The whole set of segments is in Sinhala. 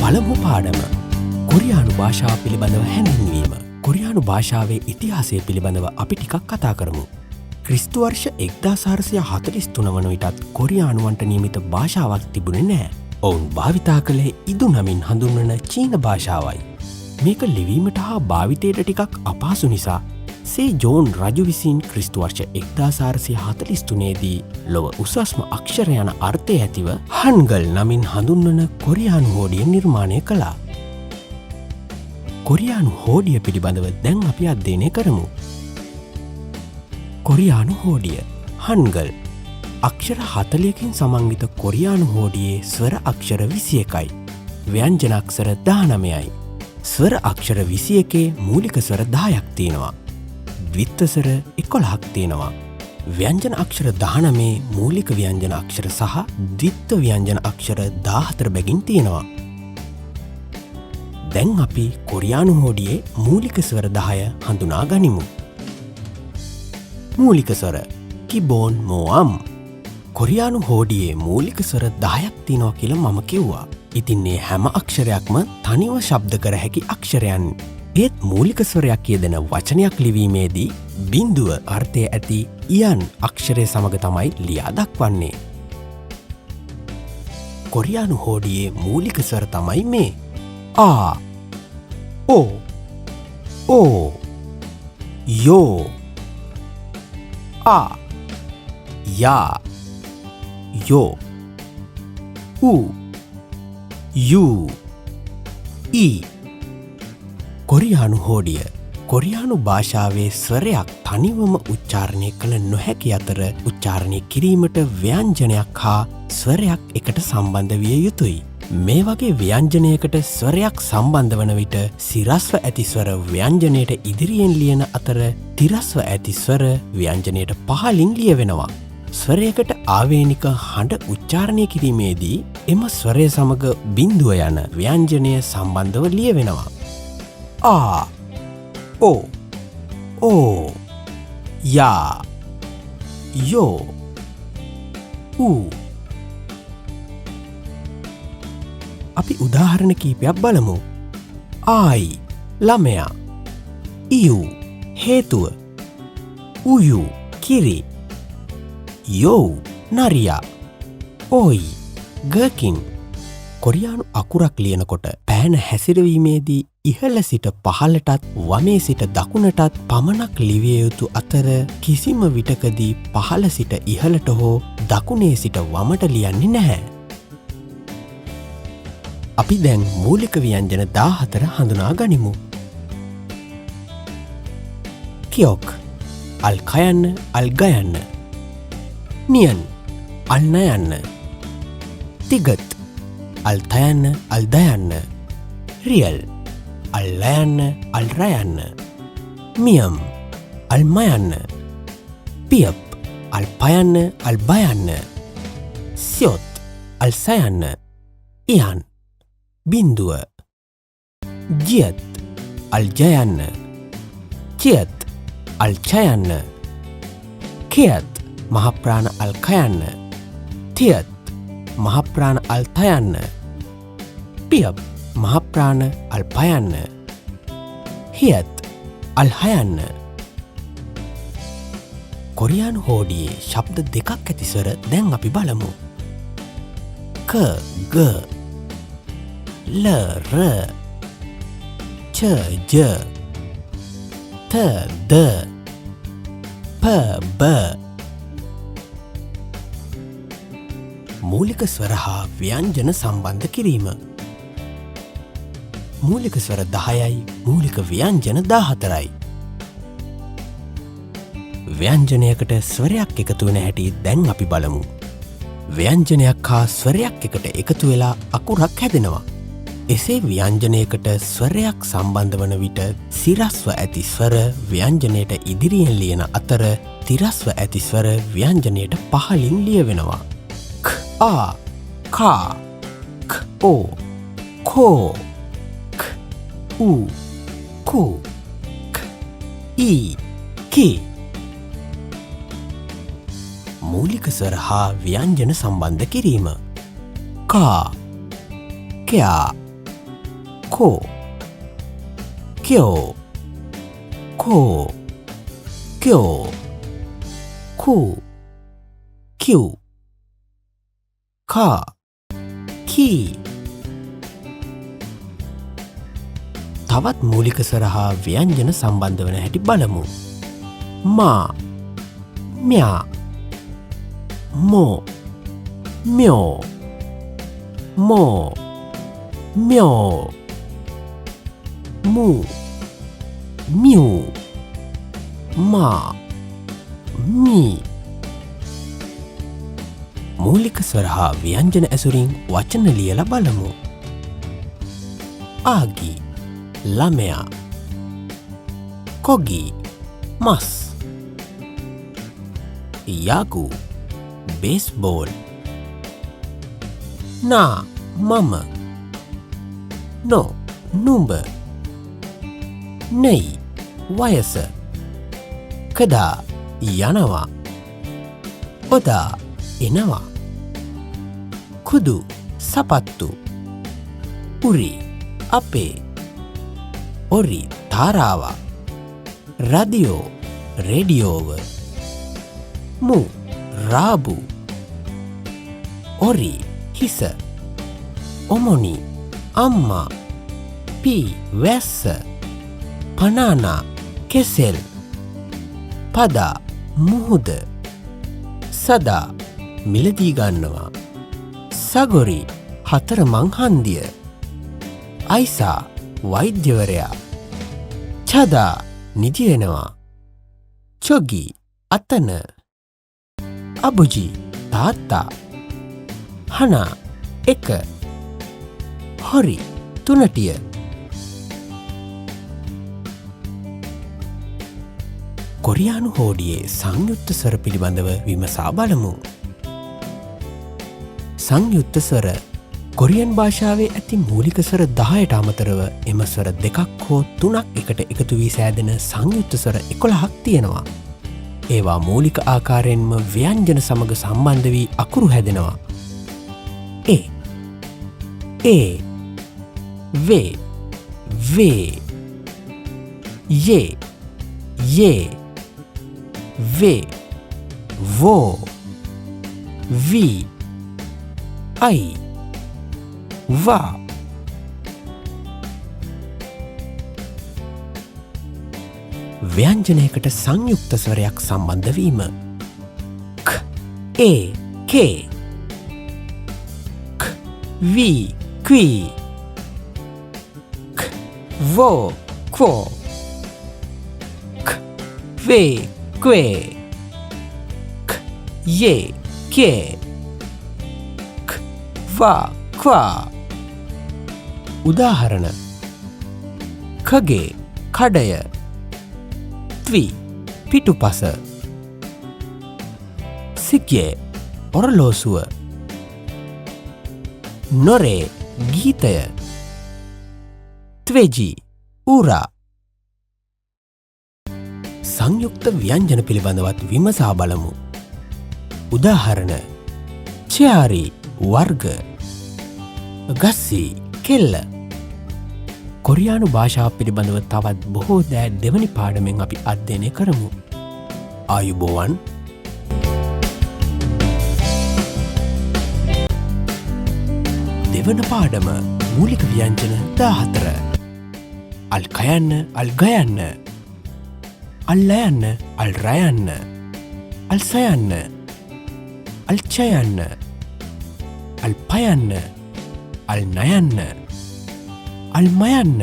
පළමු පාඩම කොරියානු භාෂාව පිළිබඳව හැඳින්වීම. කොරියානු භාෂාවේ ඉතිහාසය පිළිබඳව අපි ටිකක් කතා කරමු. ක්‍රිස්තු වර්ෂ 1443 වන විටත් කොරියානුවන්ට නියමිත භාෂාවක් තිබුණේ නැහැ. ඔවුන් භාවිතා කළේ ඉදු නමින් හඳුන්වන චීන භාෂාවයි. මේක ලිවීමට හා භාවිතයට ටිකක් අපහසු නිසා සේ ජෝන් රජු විසින් ක්‍රිස්තු වර්ෂ 1443 දී ලොව උසස්ම අක්ෂර යන අර්ථය ඇතිව හන්ගල් නමින් හඳුන්වන කොරියානු හෝඩිය නිර්මාණය කළා. කොරියානු හෝඩිය පිළිබඳව දැන් අපි අධ්‍යයනය කරමු. කොරියානු හෝඩිය හන්ගල් අක්ෂර 40කින් සමන්විත කොරියානු හෝඩියේ ස්වර අක්ෂර 21යි. ව්‍යංජන අක්ෂර 19යි. ස්වර අක්ෂර 21 මූලික ස්වර 10ක් තියෙනවා. ද්විත්ව ස්වර 11ක් තියෙනවා. ව්‍යංජන අක්ෂර 19 මූලික ව්‍යංජන අක්ෂර සහ ද්විත්ව ව්‍යංජන අක්ෂර 14 බැගින් තියෙනවා. දැන් අපි කොරියානු හෝඩියේ මූලික ස්වර 10 හඳුනා ගනිමු. මූලික ස්වර කිබෝන් මොම්. කොරියානු හෝඩියේ මූලික ස්වර 10ක් තියෙනවා කියලා මම කිව්වා. ඉතින් මේ හැම අක්ෂරයක්ම තනිව ශබ්ද කර හැකි අක්ෂරයන්. ඒත් මූලික ස්වරයක් යෙදෙන වචනයක් ලිවීමේදී බිඳුව අර්ථය ඇති ඉයන් අක්ෂරය සමග තමයි ලියා දක්වන්නේ. කොරියානු හෝඩියේ මූලික ස්වර තමයි මේ. ආ, ඕ, ඕ, යෝ, ආ, යා, යෝ, උ, යූ, ඊ. කොරියානු හෝඩිය කොරියානු භාෂාවේ ස්වරයක් තනිවම උච්චාරණය කළ නොහැකි අතර උච්චාරණය කිරීමට ව්‍යංජනයක් හා ස්වරයක් එකට සම්බන්ධ විය යුතුයි. මේ වගේ ව්‍යංජනයකට ස්වරයක් සම්බන්ධ වන විට සිරස්ව ඇති ස්වර ව්‍යංජනයට ඉදිරියෙන් ලියන අතර තිරස්ව ඇති ස්වර ව්‍යංජනයට පහලින් ලියවෙනවා. ස්වරයකට ආවේනික හඬ උච්චාරණය කිරීමේදී එම ස්වරය සමග බිඳුව යන ව්‍යංජනය සම්බන්ධව ලියවෙනවා. ආ, ඕ, ඕ, යා, යෝ, ඌ. අපි උදාහරණ කීපයක් බලමු. ආයි ළමයා, ඉයු හේතුව, උයු කිරි, යෝ නරියා, ඕයි ගකින්. කොරියානු අකුරක් ලියනකොට පෑන හැසිරවීමේදී ඉහළ සිට පහළටත් වමේ සිට දකුණටත් පමණක් ලිවිය යුතු අතර කිසිම විටකදී පහළ සිට ඉහළට හෝ දකුණේ සිට වමට ලියන්නේ නැහැ. අපි දැන් මූලික ව්‍යංජන 14 හඳුනා ගනිමු. කියොක් අල් කයන්න අල් ගයන්න. නියන් අල් නයන්න. තිගත් අල් තයන්න අල් දයන්න. රියල් අල් ලයන්න අල් රයන්න. මියම් අල් මයන්න. පියප් අල් පයන්න අල් බයන්න. සියොත් අල් සයන්න. ඉයන් බින්දුව. ජියත් අල් ජයන්න. චියත් අල් චයන්න. කියත් මහප්‍රාණ අල් කයන්න. තියත් මහප්‍රාණ අල් තයන්න. පියප් මහප්‍රාණ අල් පයන්න. හියත් අල් හයන්න. කොරියානු හෝඩියේ ශබ්ද දෙකක් ඇති ස්වර දැන් අපි බලමු. ක ග, ල ර, ච ජ, ත ද, ප බ. මූලික ස්වර හා ව්‍යංජන සම්බන්ධ කිරීම. මූලික ස්වර 10යි මූලික ව්‍යංජන 14යි. ව්‍යංජනයකට ස්වරයක් එකතු වෙන හැටි දැන් අපි බලමු. ව්‍යංජනයක් හා ස්වරයක් එකට එකතු වෙලා අකුරක් හැදෙනවා. එසේ ව්‍යංජනයකට ස්වරයක් සම්බන්ධ වන විට සිරස්ව ඇති ස්වර ව්‍යංජනයට ඉදිරියෙන් ලියන අතර තිරස්ව ඇති ස්වර ව්‍යංජනයට පහලින් ලියවෙනවා. ක්, ආ, කා, ක්, ඕ, කෝ, ක්, ඌ, කෝ, ක්, ඊ, කී. මූලික ස්වර හා ව්‍යංජන සම්බන්ධ කිරීම. කා, කයා, කෝ කියෝ කෝ කියෝ කූ කිව් කා කී. තවත් මූලික ස්වර හා ව්‍යංජන සම්බන්ධ වන හැටි බලමු. මා म्या मो म्यो मो म्यो मू म्यू मा मी. මූලික ස්වර හා ව්‍යංජන ඇසුරින් වචන ලියලා බලමු. ආගි ළමයා කොගි මස් यागु बेसबॉल ना मम नो नुंब नहीं वयस कदा यानवा ओदा एनवा खुदु सपत्तु उरी अपे ओरी तारावा रदियो रेडियोव मु राबु ओरी हिस ओमोनी अम्मा पी वैस पनाना केसेल पदा मुहुद सदा मिलदी गन्නවා සගොරි හතර මංහන්දිය අයිසා වෛද්‍යවරයා චදා නිදිවෙනවා චොගි අතන අබුජි තාත්තා හනා එක හොරි තුනටිය. කොරියානු හෝඩියේ සංයුක්ත ස්වර පිළිබඳව විමසා බලමු. සංයුක්ත ස්වර කොරියන් භාෂාවේ ඇති මූලික ස්වර 10ට අමතරව එම ස්වර දෙකක් හෝ තුනක් එකට එකතු වී සෑදෙන සංයුක්ත ස්වර 11ක් තියෙනවා. ඒවා මූලික ආකාරයෙන්ම ව්‍යංජන සමග සම්බන්ධ වී අකුරු හැදෙනවා. ඒ වේ වේ යේ වේ වෝ වී අයි වා. ව්‍යංජනයකට සංයුක්ත ස්වරයක් සම්බන්ධ වීම. ක් ඒ කේ ක් වී ක්වී ක් වෝ ක්වෝ ක් වේ ක්වේ ක් යේ කේ ක් වා ක්වා. උදාහරණ කගේ කඩය ත්වි පිටුපස සික්යේ ඔරලෝසුව නොරේ ගීතය ත්වෙජි ඌරා. සංයුක්ත ව්‍යංජන පිළිබඳවත් විමසා බලමු. උදාහරණ චයාරි වර්ග ගස්සි කෙල්ල. කොරියානු භාෂාව පිළිබඳව තවත් බොහෝ දෑ දෙවනි පාඩමෙන් අපි අධ්‍යයනය කරමු. ආයුබෝවන්. දෙවන පාඩම මූලික ව්‍යංජන 14. අල් කයන්න අල් ගයන්න අල් ලයන්න අල් රයන්න අල් සයන්න අල් චයන්න අල් පයන්න අල් නයන්න අල් මයන්න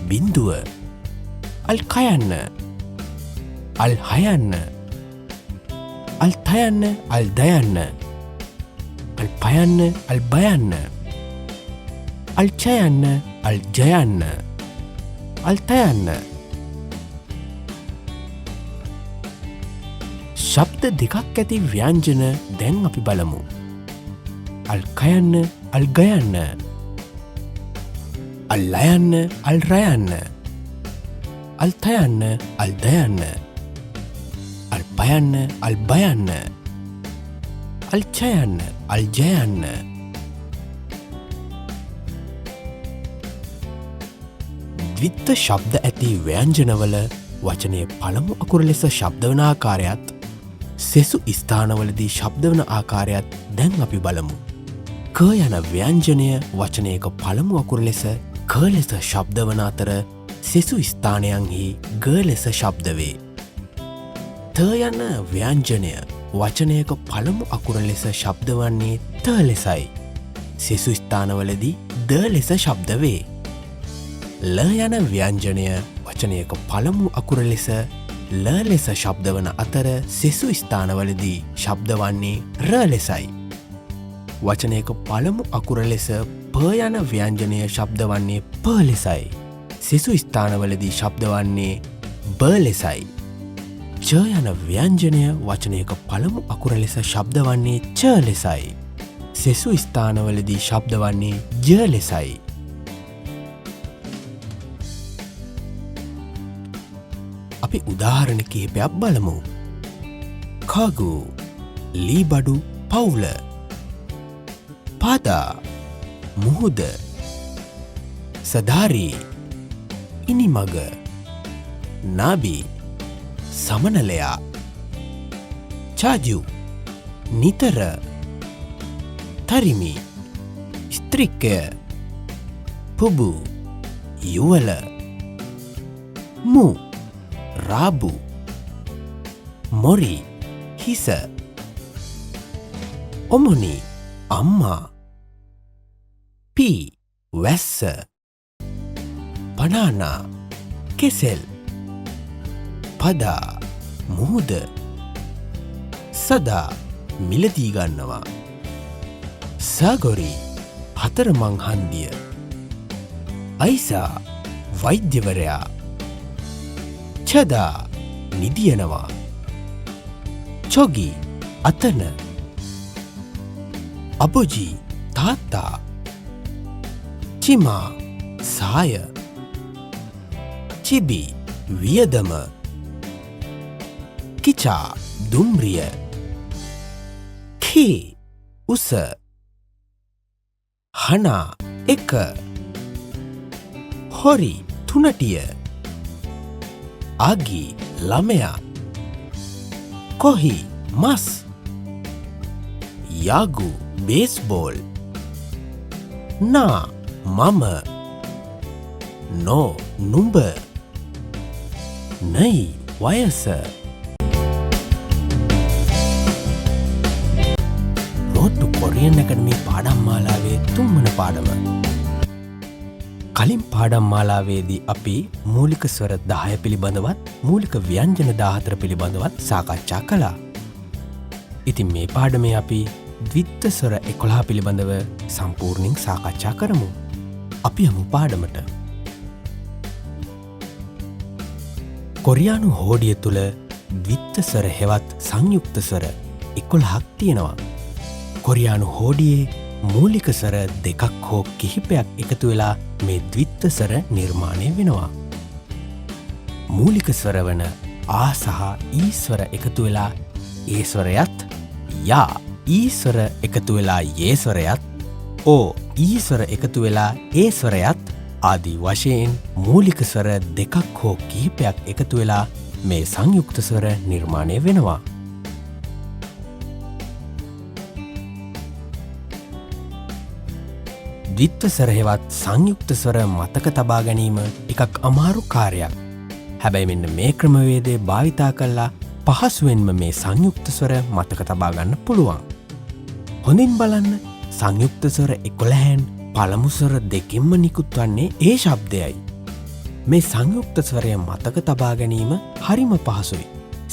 බින්දුව අල් කයන්න අල් හයන්න අල් තයන්න අල් දයන්න අල් පයන්න අල් බයන්න අල් චයන්න අල් ජයන්න අල් තයන්න. ශබ්ද දෙකක් ඇති ව්‍යංජන දැන් අපි බලමු. අල් කයන්න අල් ගයන්න අල් ලයන්න අල් රයන්න අල් තයන්න අල් දයන්න අල් පයන්න අල් බයන්න අල් චයන්න අල් ජයන්න. ද්විත්ත ශබ්ද ඇති ව්‍යංජනවල වචනය පළමු අකුර ලෙස ශබ්දවන ආකාරයත් සෙසු ස්ථානවලදී ශබ්දවන ආකාරයත් දැන් අපි බලමු. ක යන ව්‍යංජනය වචනයක පළමු අකුර ලෙස ක ලෙස ශබ්දවන අතර සෙසු ස්ථානයන්හි ග ලෙස ශබ්දවේ. ත යන ව්‍යංජනය වචනයක පළමු අකුර ලෙස ශබ්දවන්නේ ත ලෙසයි. සෙසු ස්ථානවලදී ද ලෙස ශබ්දවේ. ල යන ව්‍යංජනය වචනයක පළමු අකුර ලෙස ල ලෙස ශබ්දවන අතර සෙසු ස්ථානවලදී ශබ්දවන්නේ ර ලෙසයි. වචනයක පළමු අකුර ලෙස ප යන ව්‍යංජනය ශබ්දවන්නේ ප ලෙසයි. සෙසු ස්ථානවලදී ශබ්දවන්නේ බ ලෙසයි. ච යන ව්‍යංජනය වචනයක පළමු අකුර ලෙස ශබ්දවන්නේ ච ලෙසයි. සෙසු ස්ථානවලදී ශබ්දවන්නේ ජ ලෙසයි. අපි උදාහරණ කිහිපයක් බලමු. කගු ලීබඩු පවුල පාදා මුහුද සදාරී ඉනිමග නාබි සමනලයා චාජු නිතර තරිමි ස්ත්‍රික්කය පුබු යුවල මු රාබු මොරි හිස ඔමුණි අම්මා පී වැස්ස පනානා කෙසෙල් පදා මුහුද සදා මිලදී ගන්නවා සාගොරි හතරමං හන්දිය අයිසා වෛද්‍යවරයා චදා නිදියනවා චොගි අතන අබොජි තාත්තා චිමා සාය චිබි වියදම කිචා දුම්රිය කී උස හනා එක හොරි තුනටිය අගි ළමයා කොහි මස් යාගු බේස්බෝල් නා මම නෝ නුඹ නයි වයස රෝට්ටු කොරියන් ඇකඩමී පාඩම් මාලාවේ තුන්වන පාඩම. කලින් පාඩම් මාලාවේදී අපි මූලික ස්වර 10 පිළිබඳවත් මූලික ව්‍යංජන 14 පිළිබඳවත් සාකච්ඡා කළා. ඉතින් මේ පාඩමේ අපි ද්විත්ත ස්වර 11 පිළිබඳව සම්පූර්ණයෙන් සාකච්ඡා කරමු. අපි යමු පාඩමට. කොරියානු හෝඩිය තුල ද්විත්ත ස්වර හෙවත් සංයුක්ත ස්වර 11ක් තියෙනවා. කොරියානු හෝඩියේ මූලික ස්වර දෙකක් හෝ කිහිපයක් එකතු වෙලා මේ ද්විත්ත ස්වර නිර්මාණය වෙනවා. මූලික ස්වර වන ආ සහ ඊ ස්වර එකතු වෙලා ඒ ස්වරයත් යා ඊ ස්වර එකතු වෙලා යේ ස්වරයත් ඕ ඊ ස්වර එකතු වෙලා ඒ ස්වරයත් ආදී වශයෙන් මූලික ස්වර දෙකක් හෝ කිහිපයක් එකතු වෙලා මේ සංයුක්ත ස්වර නිර්මාණය වෙනවා. ද්විත්ත ස්වර හෙවත් සංයුක්ත ස්වර මතක තබා ගැනීම ටිකක් අමාරු කාර්යයක්. හැබැයි මෙන්න මේ ක්‍රමවේදය භාවිතා කරලා පහසුවෙන්ම මේ සංයුක්ත ස්වර මතක තබා ගන්න පුළුවන්. හොඳින් බලන්න සංයුක්ත ස්වර 11න් පළමු ස්වර දෙකින්ම නිකුත් වන්නේ ඒ ශබ්දයයි. මේ සංයුක්ත ස්වරය මතක තබා ගැනීම හරිම පහසුයි.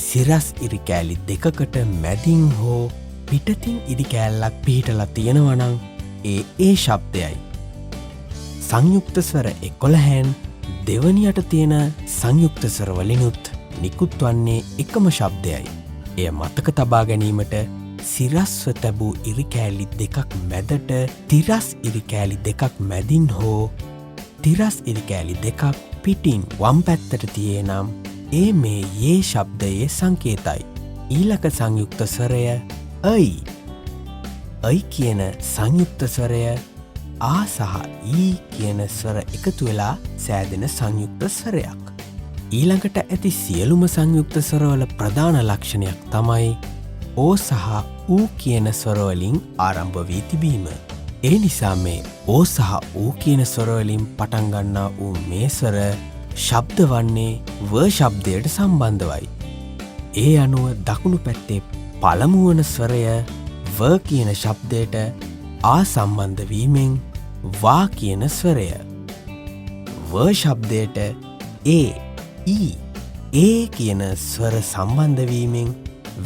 සිරස් ඉරි කෑලි දෙකකට මැදින් හෝ පිටතින් ඉරි කෑල්ලක් පිහිටලා තියෙනවා නම් ඒ ශබ්දයයි. සංයුක්ත ස්වර 11න් දෙවනියට තියෙන සංයුක්ත ස්වර වලිනුත් නිකුත් වන්නේ එකම ශබ්දයයි. එය මතක තබා ගැනීමට සිරස්ව තැබූ ඉරි කෑලි දෙකක් මැදට තිරස් ඉරි කෑලි දෙකක් මැදින් හෝ තිරස් ඉරි කෑලි දෙකක් පිටින් වම් පැත්තට තියේ නම් ඒ මේ යේ ශබ්දයේ සංකේතයි. ඊළක සංයුක්ත ස්වරය අයි. අයි කියන සංයුක්ත ස්වරය ආ සහ ඊ කියන ස්වර එකතු වෙලා සෑදෙන සංයුක්ත ස්වරයක්. ඊළඟට ඇති සියලුම සංයුක්ත ස්වරවල ප්‍රධාන ලක්ෂණයක් තමයි ඕ සහ ඌ කියන ස්වරවලින් ආරම්භ වී තිබීම. ඒ නිසා මේ ඕ සහ ඌ කියන ස්වරවලින් පටන් ගන්නා වූ මේ ස්වර ශබ්ද වන්නේ ව ශබ්දයට සම්බන්ධවයි. ඒ අනුව දකුණු පැත්තේ පළමු වන ස්වරය ව කියන ශබ්දයට ආසම්බන්ධ වීමෙන් වා කියන ස්වරය. ව ශබ්දයට ඒ කියන ස්වර සම්බන්ධ වීමෙන්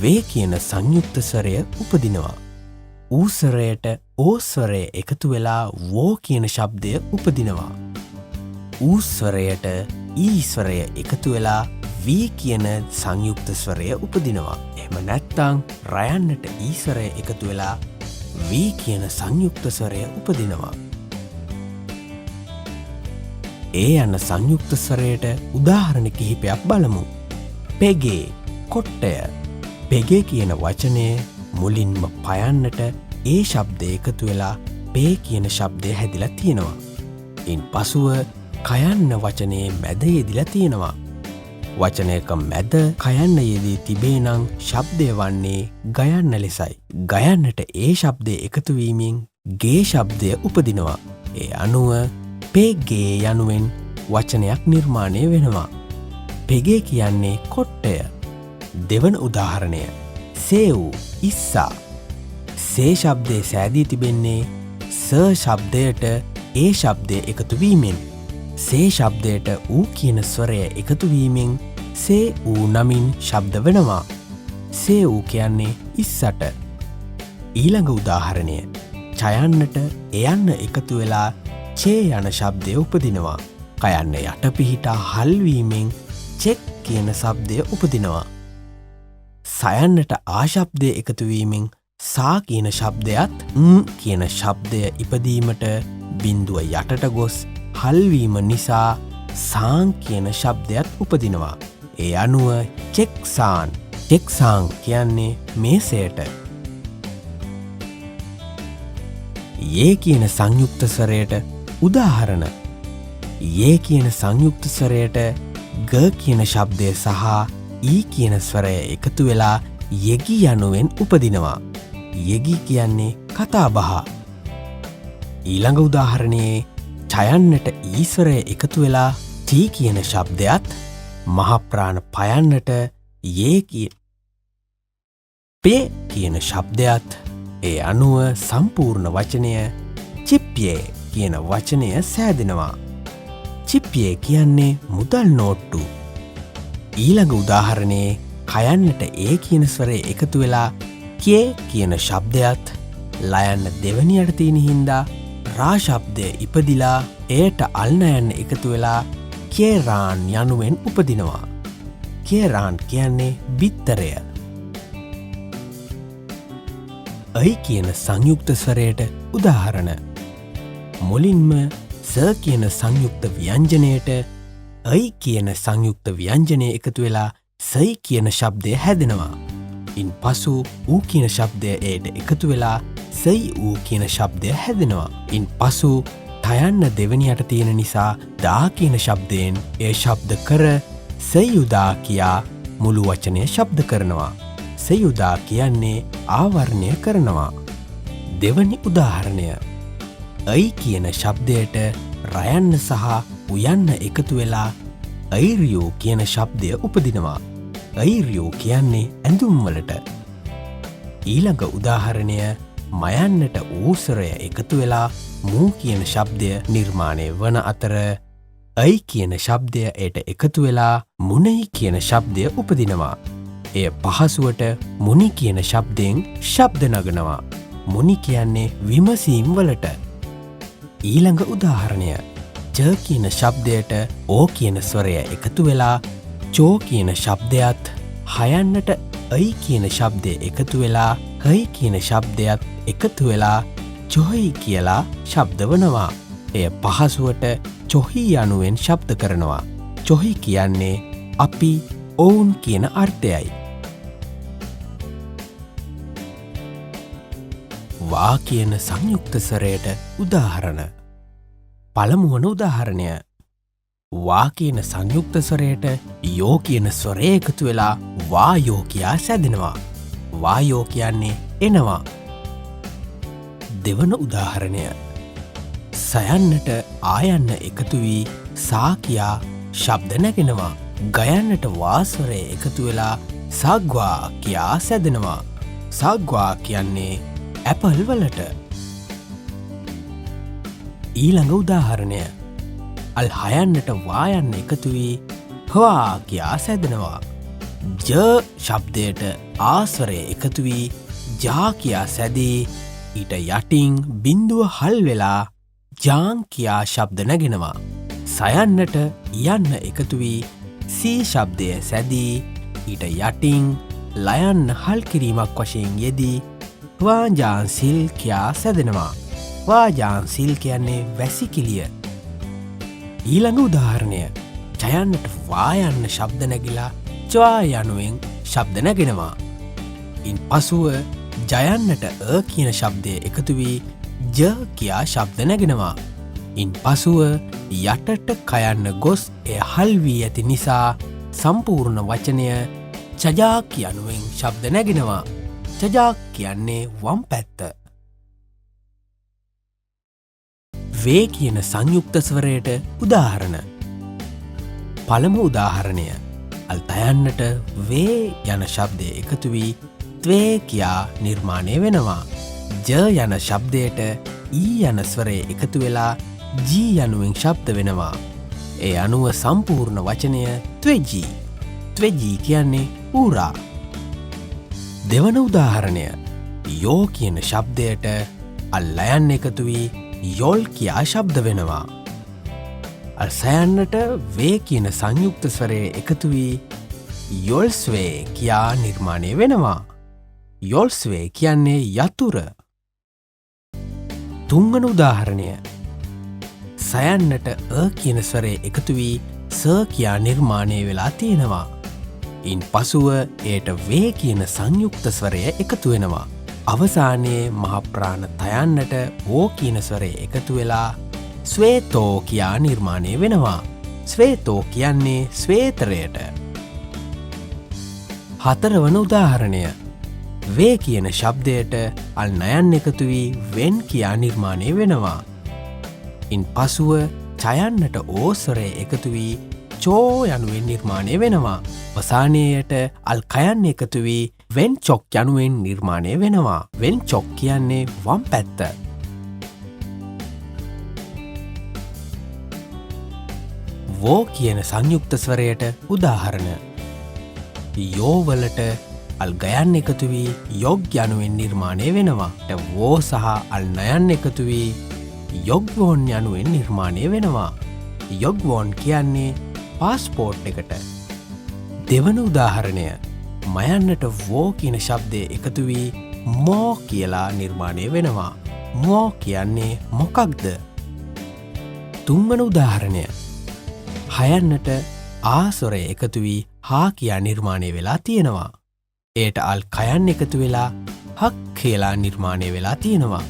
වේ කියන සංයුක්ත ස්වරය උපදිනවා. ඌ ස්වරයට ඕ ස්වරය එකතු වෙලා වෝ කියන ශබ්දය උපදිනවා. ඌ ස්වරයට ඊ ස්වරය එකතු වෙලා වී කියන සංයුක්ත ස්වරය උපදිනවා. එහෙම නැත්තං රයන්නට ඊ ස්වරය එකතු වෙලා වී කියන සංයුක්ත ස්වරය උපදිනවා. ඒ යන සංයුක්ත ස්වරයට උදාහරණ කිහිපයක් බලමු. පෙගේ, කොට්ටය. පෙගේ කියන වචනය මුලින්ම පයන්නට ඒ ශබ්දය එකතු වෙලා පේ කියන ශබ්දය හැදිලා තියෙනවා. ඉන් පසුව කයන්න වචනයේ මැද යෙදිලා තියෙනවා. වචනයක මැද කයන්න යෙදී තිබේ නම් ශබ්දය වන්නේ ගයන්න ලෙසයි. ගයන්නට ඒ ශබ්දය එකතුවීමෙන් ගේ ශබ්දය උපදිනවා. ඒ අනුව පෙගේ යනුවෙන් වචනයක් නිර්මාණය වෙනවා. පෙගේ කියන්නේ කොට්ටය. දෙවන උදාහරණය සේව් ඉස්සා. සේ ශබ්දය සෑදී තිබෙන්නේ ස ශබ්දයට ඒ ශබ්දය එකතුවීමෙන්. සේ ශබ්දයට ඌ කියන ස්වරය එකතුවීමෙන් සේ ඌ නමින් ශබ්ද වෙනවා. සේ ඌ කියන්නේ ඉස්සට. ඊළඟ උදාහරණය චයන්නට එයන්න එකතු වෙලා චේ යන ශබ්දය උපදිනවා. කයන්න යට පිහිටා හල්වීමෙන් චෙක් කියන ශබ්දය උපදිනවා. සයන්නට ආශබ්දය එකතුවීමෙන් සා කියන ශබ්දයත් කියන ශබ්දය ඉපදීමට බින්දුව යටට ගොස් හල්වීම නිසා සාං කියන ශබ්දයක් උපදිනවා. ඒ අනුව චෙක්සාන්. චෙක්සාං කියන්නේ මේසයට. ඒ කියන සංයුක්ත ස්වරයට උදාහරණ. ඒ කියන සංයුක්ත ස්වරයට ග කියන ශබ්දය සහ ඊ කියන ස්වරය එකතු වෙලා යෙගි යනුවෙන් උපදිනවා. යෙගි කියන්නේ කතාබහ. ඊළඟ උදාහරණයේ චයන්නට ඊස්වරය එකතු වෙලා ටී කියන ශබ්දයත් මහප්‍රාණ පයන්නට පේ කියන ශබ්දයත් ඒ අනුව සම්පූර්ණ වචනය චිප්යේ කියන වචනය සෑදෙනවා. චිප්යේ කියන්නේ මුදල් නෝට්ටු. ඊළඟ උදාහරණයේ කයන්නට ඒ කියන ස්වරය එකතු වෙලා කේ කියන ශබ්දයත් ලයන්න දෙවනියට තියෙන හින්දා රා ශබ්දය ඉපදිලා එයට අල්නයන්න එකතු වෙලා කේරාන් යනුවෙන් උපදිනවා. කේරාන් කියන්නේ බිත්තරය. අයි කියන සංයුක්ත ස්වරයට උදාහරණ. මුලින්ම ස කියන සංයුක්ත ව්‍යංජනයට අයි කියන සංයුක්ත ව්‍යංජනය එකතු වෙලා සයි කියන ශබ්දය හැදෙනවා. ඉන් පසු ඌ කියන ශබ්දය එයට එකතු වෙලා සයි ඌ කියන ශබ්දය හැදෙනවා. ඉන් පසු තයන්න දෙවනියට තියෙන නිසා දා කියන ශබ්දයෙන් ඒ ශබ්ද කර සයුදා කියා මුළු වචනය ශබ්ද කරනවා. සයුදා කියන්නේ ආවරණය කරනවා. දෙවනි උදාහරණය. අයි කියන ශබ්දයට රයන්න සහ උයන්න එකතු වෙලා අයිරියෝ කියන ශබ්දය උපදිනවා. අයිරියෝ කියන්නේ ඇඳුම්වලට. ඊළඟ උදාහරණය මයන්නට ඌසරය එකතු වෙලා මූ කියන ශබ්දය නිර්මාණය වන අතර අයි කියන ශබ්දය එයට එකතු වෙලා මුනයි කියන ශබ්දය උපදිනවා. එය පහසුවට මුනි කියන ශබ්දයෙන් ශබ්ද නගනවා. මුනි කියන්නේ විමසීම් වලට. ඊළඟ උදාහරණය ච කියන ශබ්දයට ඕ කියන ස්වරය එකතු වෙලා චෝ කියන ශබ්දයත් හයන්නට අයි කියන ශබ්දය එකතු වෙලා හයි කියන ශබ්දයත් එකතු වෙලා චොහයි කියලා ශබ්ද වනවා. එය පහසුවට චොහි යනුවෙන් ශබ්ද කරනවා. චොහි කියන්නේ අපි ඔවුන් කියන අර්ථයයි. වා කියන සංයුක්ත ස්වරයට උදාහරණ. පළමුවන උදාහරණය. වා කියන සංයුක්ත ස්වරයට යෝ කියන ස්වරය එකතු වෙලා වායෝ කියා සැදෙනවා. වායෝ කියන්නේ එනවා. දෙවන උදාහරණය. සයන්නට ආයන්න එකතු වී සා කියා ශබ්ද නැගෙනවා. ගයන්නට වාස්වරය එකතු වෙලා සග්වා කියා සැදෙනවා. සග්වා කියන්නේ ඇපල් වලට. ඊළඟ උදාහරණය. අල් හයන්නට වායන්න එකතු වී හවා කියා සැදෙනවා. ජ ශබ්දයට ආස්වරය එකතු වී ජා කියා සැදී ඊට යටින් බින්දුව හල් වෙලා ජාන් කියා ශබ්ද නැගෙනවා. සයන්නට යන්න එකතු වී සී ශබ්දය සැදී ඊට යටින් ලයන්න හල් කිරීමක් වශයෙන් යෙදී වාජාන්සිල් කියා සැදෙනවා. වාජාන්සිල් කියන්නේ වැසිකිලිය. ඊළඟ උදාහරණය. ජයන්නට වායන්න ශබ්ද නැගිලා ජවා යනුවෙන් ශබ්ද නැගෙනවා. ඉන් පසුව ජයන්නට කියන ශබ්දය එකතු වී ජ කියා ශබ්ද නැගෙනවා. ඉන් පසුව යටට කයන්න ගොස් එය හල් වී ඇති නිසා සම්පූර්ණ වචනය චජාක් යනුවෙන් ශබ්ද නැගෙනවා. චජාක් කියන්නේ වම් පැත්ත. වේ කියන සංයුක්ත ස්වරයට උදාහරණ. පළමු උදාහරණය. අල්තයන්නට වේ යන ශබ්දය එකතු වී ත්වේ කියා නිර්මාණය වෙනවා. ජ යන ශබ්දයට ඊ යන ස්වරය එකතු වෙලා ජී යනුවෙන් ශබ්ද වෙනවා. ඒ අනුව සම්පූර්ණ වචනය ත්වෙජී. ත්වෙජී කියන්නේ ඌරා. දෙවන උදාහරණය. යෝ කියන ශබ්දයට අල්ලයන්න එකතු වී යොල් කියා ශබ්ද වෙනවා. අල්සයන්නට වේ කියන සංයුක්ත ස්වරය එකතු වී යොල්ස්වේ කියා නිර්මාණය වෙනවා. යොල්ස්වේ කියන්නේ යතුර. තුන්වන උදාහරණය. සයන්නට කියන ස්වරය එකතු වී ස කියා නිර්මාණය වෙලා තියෙනවා. ඉන් පසුව එයට වේ කියන සංයුක්ත ස්වරය එකතු වෙනවා. අවසානයේ මහප්‍රාණ තයන්නට වෝ කියන ස්වරය එකතු වෙලා ස්වේතෝ කියා නිර්මාණය වෙනවා. ස්වේතෝ කියන්නේ ස්වේතරයට. හතරවන උදාහරණය. වේ කියන ශබ්දයට අල් නයන් එකතු වී වෙන් කියා නිර්මාණය වෙනවා. ඉන් පසුව චයන්නට ඕස්වරය එකතු වී චෝ යනුවෙන් නිර්මාණය වෙනවා. වසානයට අල් කයන්න එකතු වී වෙන් චොක් යනුවෙන් නිර්මාණය වෙනවා. වෙන් චොක් කියන්නේ වම් පැත්ත. වෝ කියන සංයුක්ත ස්වරයට උදාහරණ. යෝවලට අල් ගයන්න එකතු වී යොග් යනුවෙන් නිර්මාණය වෙනවා. වෝ සහ අල් නයන් එකතු වී යොග්වෝන් යනුවෙන් නිර්මාණය වෙනවා. යොග්වෝන් කියන්නේ පාස්පෝර්ට් එකට. දෙවන උදාහරණය. මයන්නට වෝ කියන ශබ්දය එකතු වී මෝ කියලා නිර්මාණය වෙනවා. මෝ කියන්නේ මොකක්ද? තුන්වන උදාහරණය. හයන්නට ආසොරය එකතු වී හා කියා නිර්මාණය වෙලා තියෙනවා. ඒට අල් කයන්න එකතු වෙලා හක් කියලා නිර්මාණය වෙලා තියෙනවා.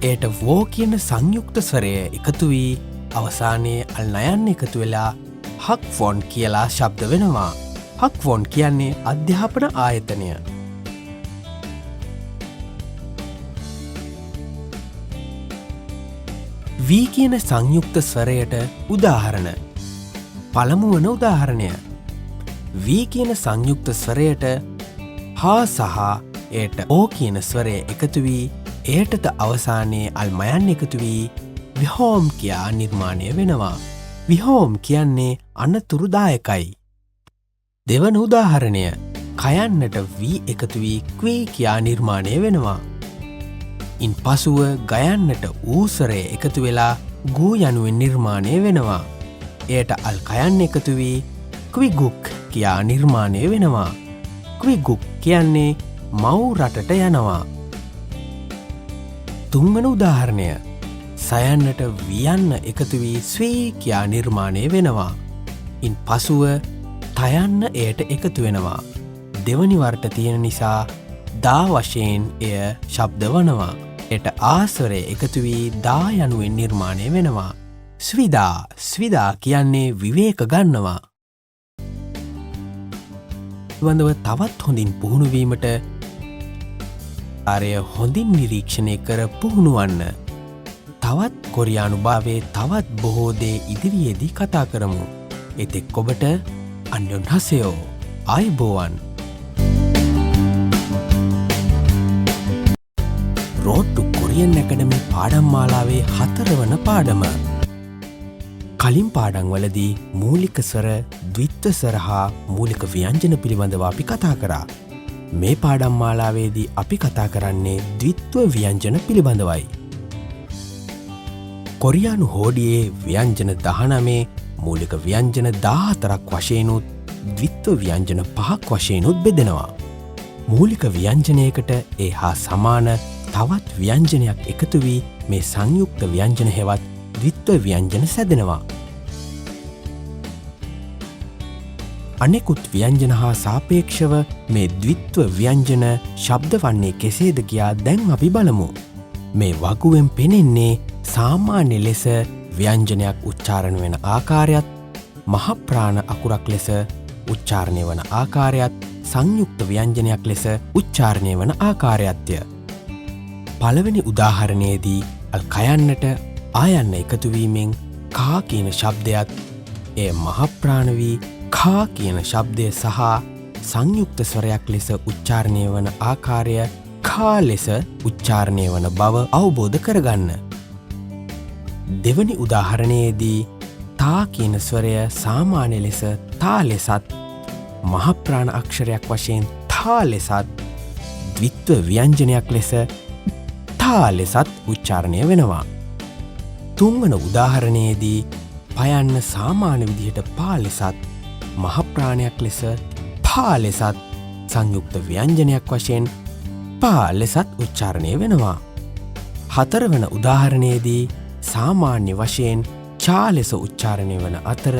ඒට වෝ කියන සංයුක්ත ස්වරය එකතු වී අවසානයේ අල් නයන්න එකතු වෙලා හක් ෆොන් කියලා ශබ්ද වෙනවා. හක් ෆොන් කියන්නේ අධ්‍යාපන ආයතනය. වී කියන සංයුක්ත ස්වරයට උදාහරණ. පළමුවන උදාහරණය. වී කියන සංයුක්ත ස්වරයට හා සහ ඒට ඕ කියන ස්වරය එකතු වී ඒටද අවසානයේ අල්මයන් එකතු වී විහෝම් කියා නිර්මාණය වෙනවා. විහෝම් කියන්නේ අනතුරුදායකයි. දෙවන උදාහරණය. කයන්නට වී එකතු වී ක්වී කියා නිර්මාණය වෙනවා. ඉන් පසුව ගයන්නට ඌසරය එකතු වෙලා ගූ යනුවෙන් නිර්මාණය වෙනවා. එයට අල් කයන්න එකතු වී ක්විගුක් කියා නිර්මාණය වෙනවා. ක්විගුක් කියන්නේ මව් රටට යනවා. තුන්වන උදාහරණය. සයන්නට වියන්න එකතු වී ස්වී කියා නිර්මාණය වෙනවා. ඉන් පසුව තයන්න එයට එකතු වෙනවා. දෙවනි වර්ට තියෙන නිසා දා වශයෙන් එය ශබ්ද වනවා. එට ආස්වරය එකතු වී දා යනුවෙන් නිර්මාණය වෙනවා. ස්විදා කියන්නේ විවේක ගන්නවා. වඳව තවත් හොඳින් පුහුණුවීමට ආරය හොඳින් නිරීක්ෂණය කර පුහුණුවන්න. තවත් කොරියානු භාවේ තවත් බොහෝ දේ ඉදිරියේදී කතා කරමු. එතෙක් ඔබට අන්‍යොන් හසයෝ ආයුබෝවන්. රෝට්ටු කොරියන් ඇකඩමි පාඩම් මාලාවේ 4 වන පාඩම. කලින් පාඩම්වලදී මූලික ස්වර, ද්විත්ව ස්වර හා මූලික ව්‍යංජන පිළිබඳව අපි කතා කරා. මේ පාඩම් මාලාවේදී අපි කතා කරන්නේ ද්විත්ව ව්‍යංජන පිළිබඳවයි. කොරියානු හෝඩියේ ව්‍යංජන 19 මූලික ව්‍යංජන 14ක් වශයෙන්ුත් ද්විත්ව ව්‍යංජන 5ක් වශයෙන්ුත් බෙදෙනවා. මූලික ව්‍යංජනයකට ඒ හා සමාන තවත් ව්‍යංජනයක් එකතු වී මේ සංයුක්ත ව්‍යංජන හෙවත් ද්විත්ව ව්‍යංජන සැදෙනවා. අනෙකුත් ව්‍යංජන හා සාපේක්ෂව මේ ද්විත්ව ව්‍යංජන ශබ්ද වන්නේ කෙසේද කියා දැන් අපි බලමු. මේ වගුවෙන් පෙනෙන්නේ සාමාන්‍ය ලෙස ව්‍යංජනයක් උච්චාරණය වෙන ආකාරයත්, මහ ප්‍රාණ අකුරක් ලෙස උච්චාරණය වන ආකාරයත්, සංයුක්ත ව්‍යංජනයක් ලෙස උච්චාරණය වන ආකාරයත්ය. පළවෙනි උදාහරණයේදී අල් කයන්නට ආයන්න එකතුවීමෙන් කා කියන ශබ්දයත් එය මහ ප්‍රාණ වී කා කියන ශබ්දය සහ සංයුක්ත ස්වරයක් ලෙස උච්චාරණය වන ආකාරය කා ලෙස උච්චාරණය වන බව අවබෝධ කරගන්න. දෙවනි උදාහරණයේදී තා කියන ස්වරය සාමාන්‍ය ලෙස තා ලෙසත්, මහ ප්‍රාණ අක්ෂරයක් වශයෙන් තා ලෙසත්, ද්විත්ව ව්‍යංජනයක් ලෙස තා ලෙසත් උච්චාරණය වෙනවා. තුන්වන උදාහරණයේදී පයන්න සාමාන්‍ය විදිහට පා ලෙසත්, මහ ප්‍රාණයක් ලෙස පා ලෙසත්, සංයුක්ත ව්‍යංජනයක් වශයෙන් පා ලෙසත් උච්චාරණය වෙනවා. හතරවන උදාහරණයේදී සාමාන්‍ය වශයෙන් චා ලෙස උච්චාරණය වන අතර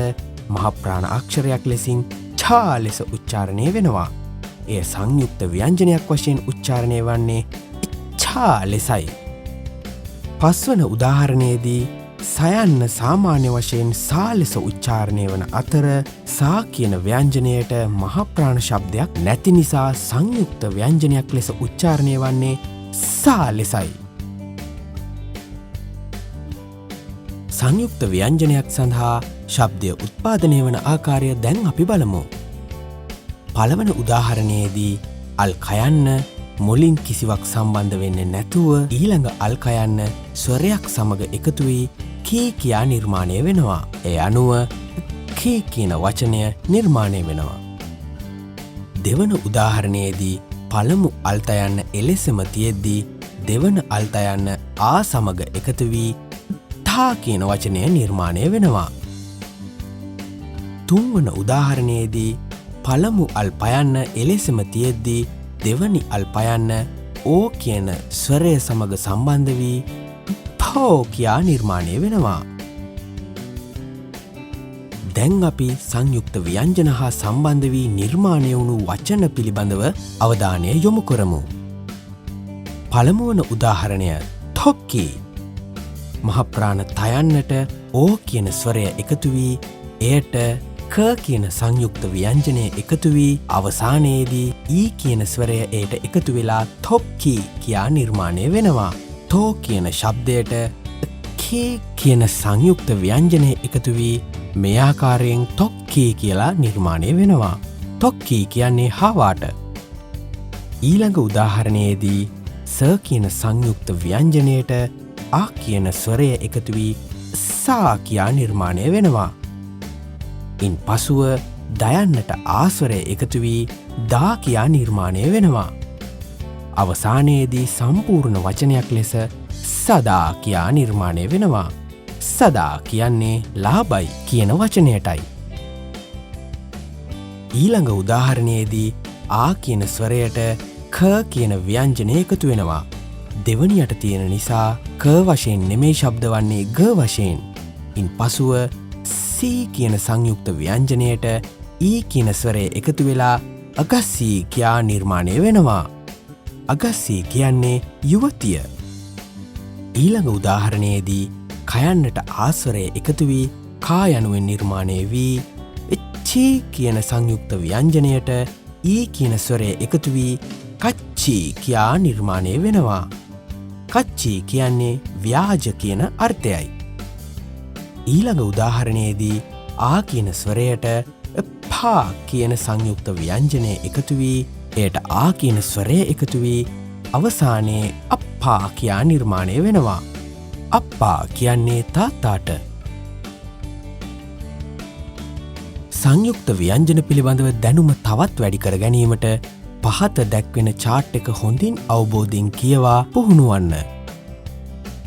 මහ ප්‍රාණ අක්ෂරයක් ලෙසින් චා ලෙස උච්චාරණය වෙනවා. එය සංයුක්ත ව්‍යංජනයක් වශයෙන් උච්චාරණය වන්නේ චා ලෙසයි. පස්වන උදාහරණයේදී සයන්න සාමාන්‍ය වශයෙන් සා ලෙස උච්චාරණය වන අතර සා කියන ව්‍යංජනයට මහ ප්‍රාණ ශබ්දයක් නැති නිසා සංයුක්ත ව්‍යංජනයක් ලෙස උච්චාරණය වන්නේ සා ලෙසයි. සංයුක්ත ව්‍යංජනයක් සඳහා ශබ්දය උත්පාදනය වන ආකාරය දැන් අපි බලමු. පළවන උදාහරණයේදී අල් කයන්න මුලින් කිසිවක් සම්බන්ධ වෙන්නේ නැතුව ඊළඟ අල් කයන්න ස්වරයක් සමග එකතු වී කී කියා නිර්මාණය වෙනවා. ඒ අනුව කී කියන වචනය නිර්මාණය වෙනවා. දෙවන උදාහරණයේදී පළමු අල්තයන්න එලෙසම තියෙද්දී දෙවන අල්තයන්න ආ සමග එකතු වී තා කියන වචනය නිර්මාණය වෙනවා. තුන්වන උදාහරණයේදී පළමු අල්පයන්න එලෙසම තියෙද්දී දෙවනි අල්පයන්න ඕ කියන ස්වරය සමග සම්බන්ධ වී පෝ කියා නිර්මාණය වෙනවා. දැන් අපි සංයුක්ත ව්‍යංජන හා සම්බන්ධ වී නිර්මාණය වුණු වචන පිළිබඳව අවධානය යොමු කරමු. පළමුවන උදාහරණය තොක්කි. මහ ප්‍රාණ තයන්නට ඕ කියන ස්වරය එකතු වී එයට ක කියන සංයුක්ත ව්‍යංජනය එකතු වී අවසානයේදී ඊ කියන ස්වරය එයට එකතු වෙලා තොක්කි කියා නිර්මාණය වෙනවා. තෝ කියන ශබ්දයට කී කියන සංයුක්ත ව්‍යංජනය එකතු වී මේ ආකාරයෙන් තොක්කී කියලා නිර්මාණය වෙනවා. තොක්කී කියන්නේ හවාට. ඊළඟ උදාහරණයේදී ස කියන සංයුක්ත ව්‍යංජනයට ආ කියන ස්වරය එකතු වී සා කියා නිර්මාණය වෙනවා. ඉන් පසුව දයන්නට ආස්වරය එකතු වී දා කියා නිර්මාණය වෙනවා. අවසානයේදී සම්පූර්ණ වචනයක් ලෙස සදා කියා නිර්මාණය වෙනවා. සදා කියන්නේ ලාබයි කියන වචනයටයි. ඊළඟ උදාහරණයේදී ආ කියන ස්වරයට ක කියන ව්‍යංජනය එකතු වෙනවා. දෙවනියට තියෙන නිසා ක වශයෙන් නෙමේ ශබ්ද වන්නේ ග වශයෙන්. ඉන් පසුව සී කියන සංයුක්ත ව්‍යංජනයට ඊ කියන ස්වරය එකතු වෙලා අගස්සී කියා නිර්මාණය වෙනවා. අගස්සී කියන්නේ යුවතිය. ඊළඟ උදාහරණයේදී කයන්නට ආස්වරය එකතු වී කා යනුවෙන් නිර්මාණය වී එච්චී කියන සංයුක්ත ව්‍යංජනයට ඊ කියන ස්වරය එකතු වී කච්චී කියා නිර්මාණය වෙනවා. කච්චී කියන්නේ ව්‍යාජ කියන අර්ථයයි. ඊළඟ උදාහරණයේදී ආ කියන ස්වරයට පා කියන සංයුක්ත ව්‍යංජනය එකතු වී එයට ආ කියන ස්වරය එකතු වී අවසානයේ අප්පා කියා නිර්මාණය වෙනවා. අප්පා කියන්නේ තාත්තාට. සංයුක්ත ව්‍යංජන පිළිබඳව දැනුම තවත් වැඩි කර ගැනීමට පහත දැක්වෙන චාට් එක හොඳින් අවබෝධයෙන් කියවා පුහුණුවන්න.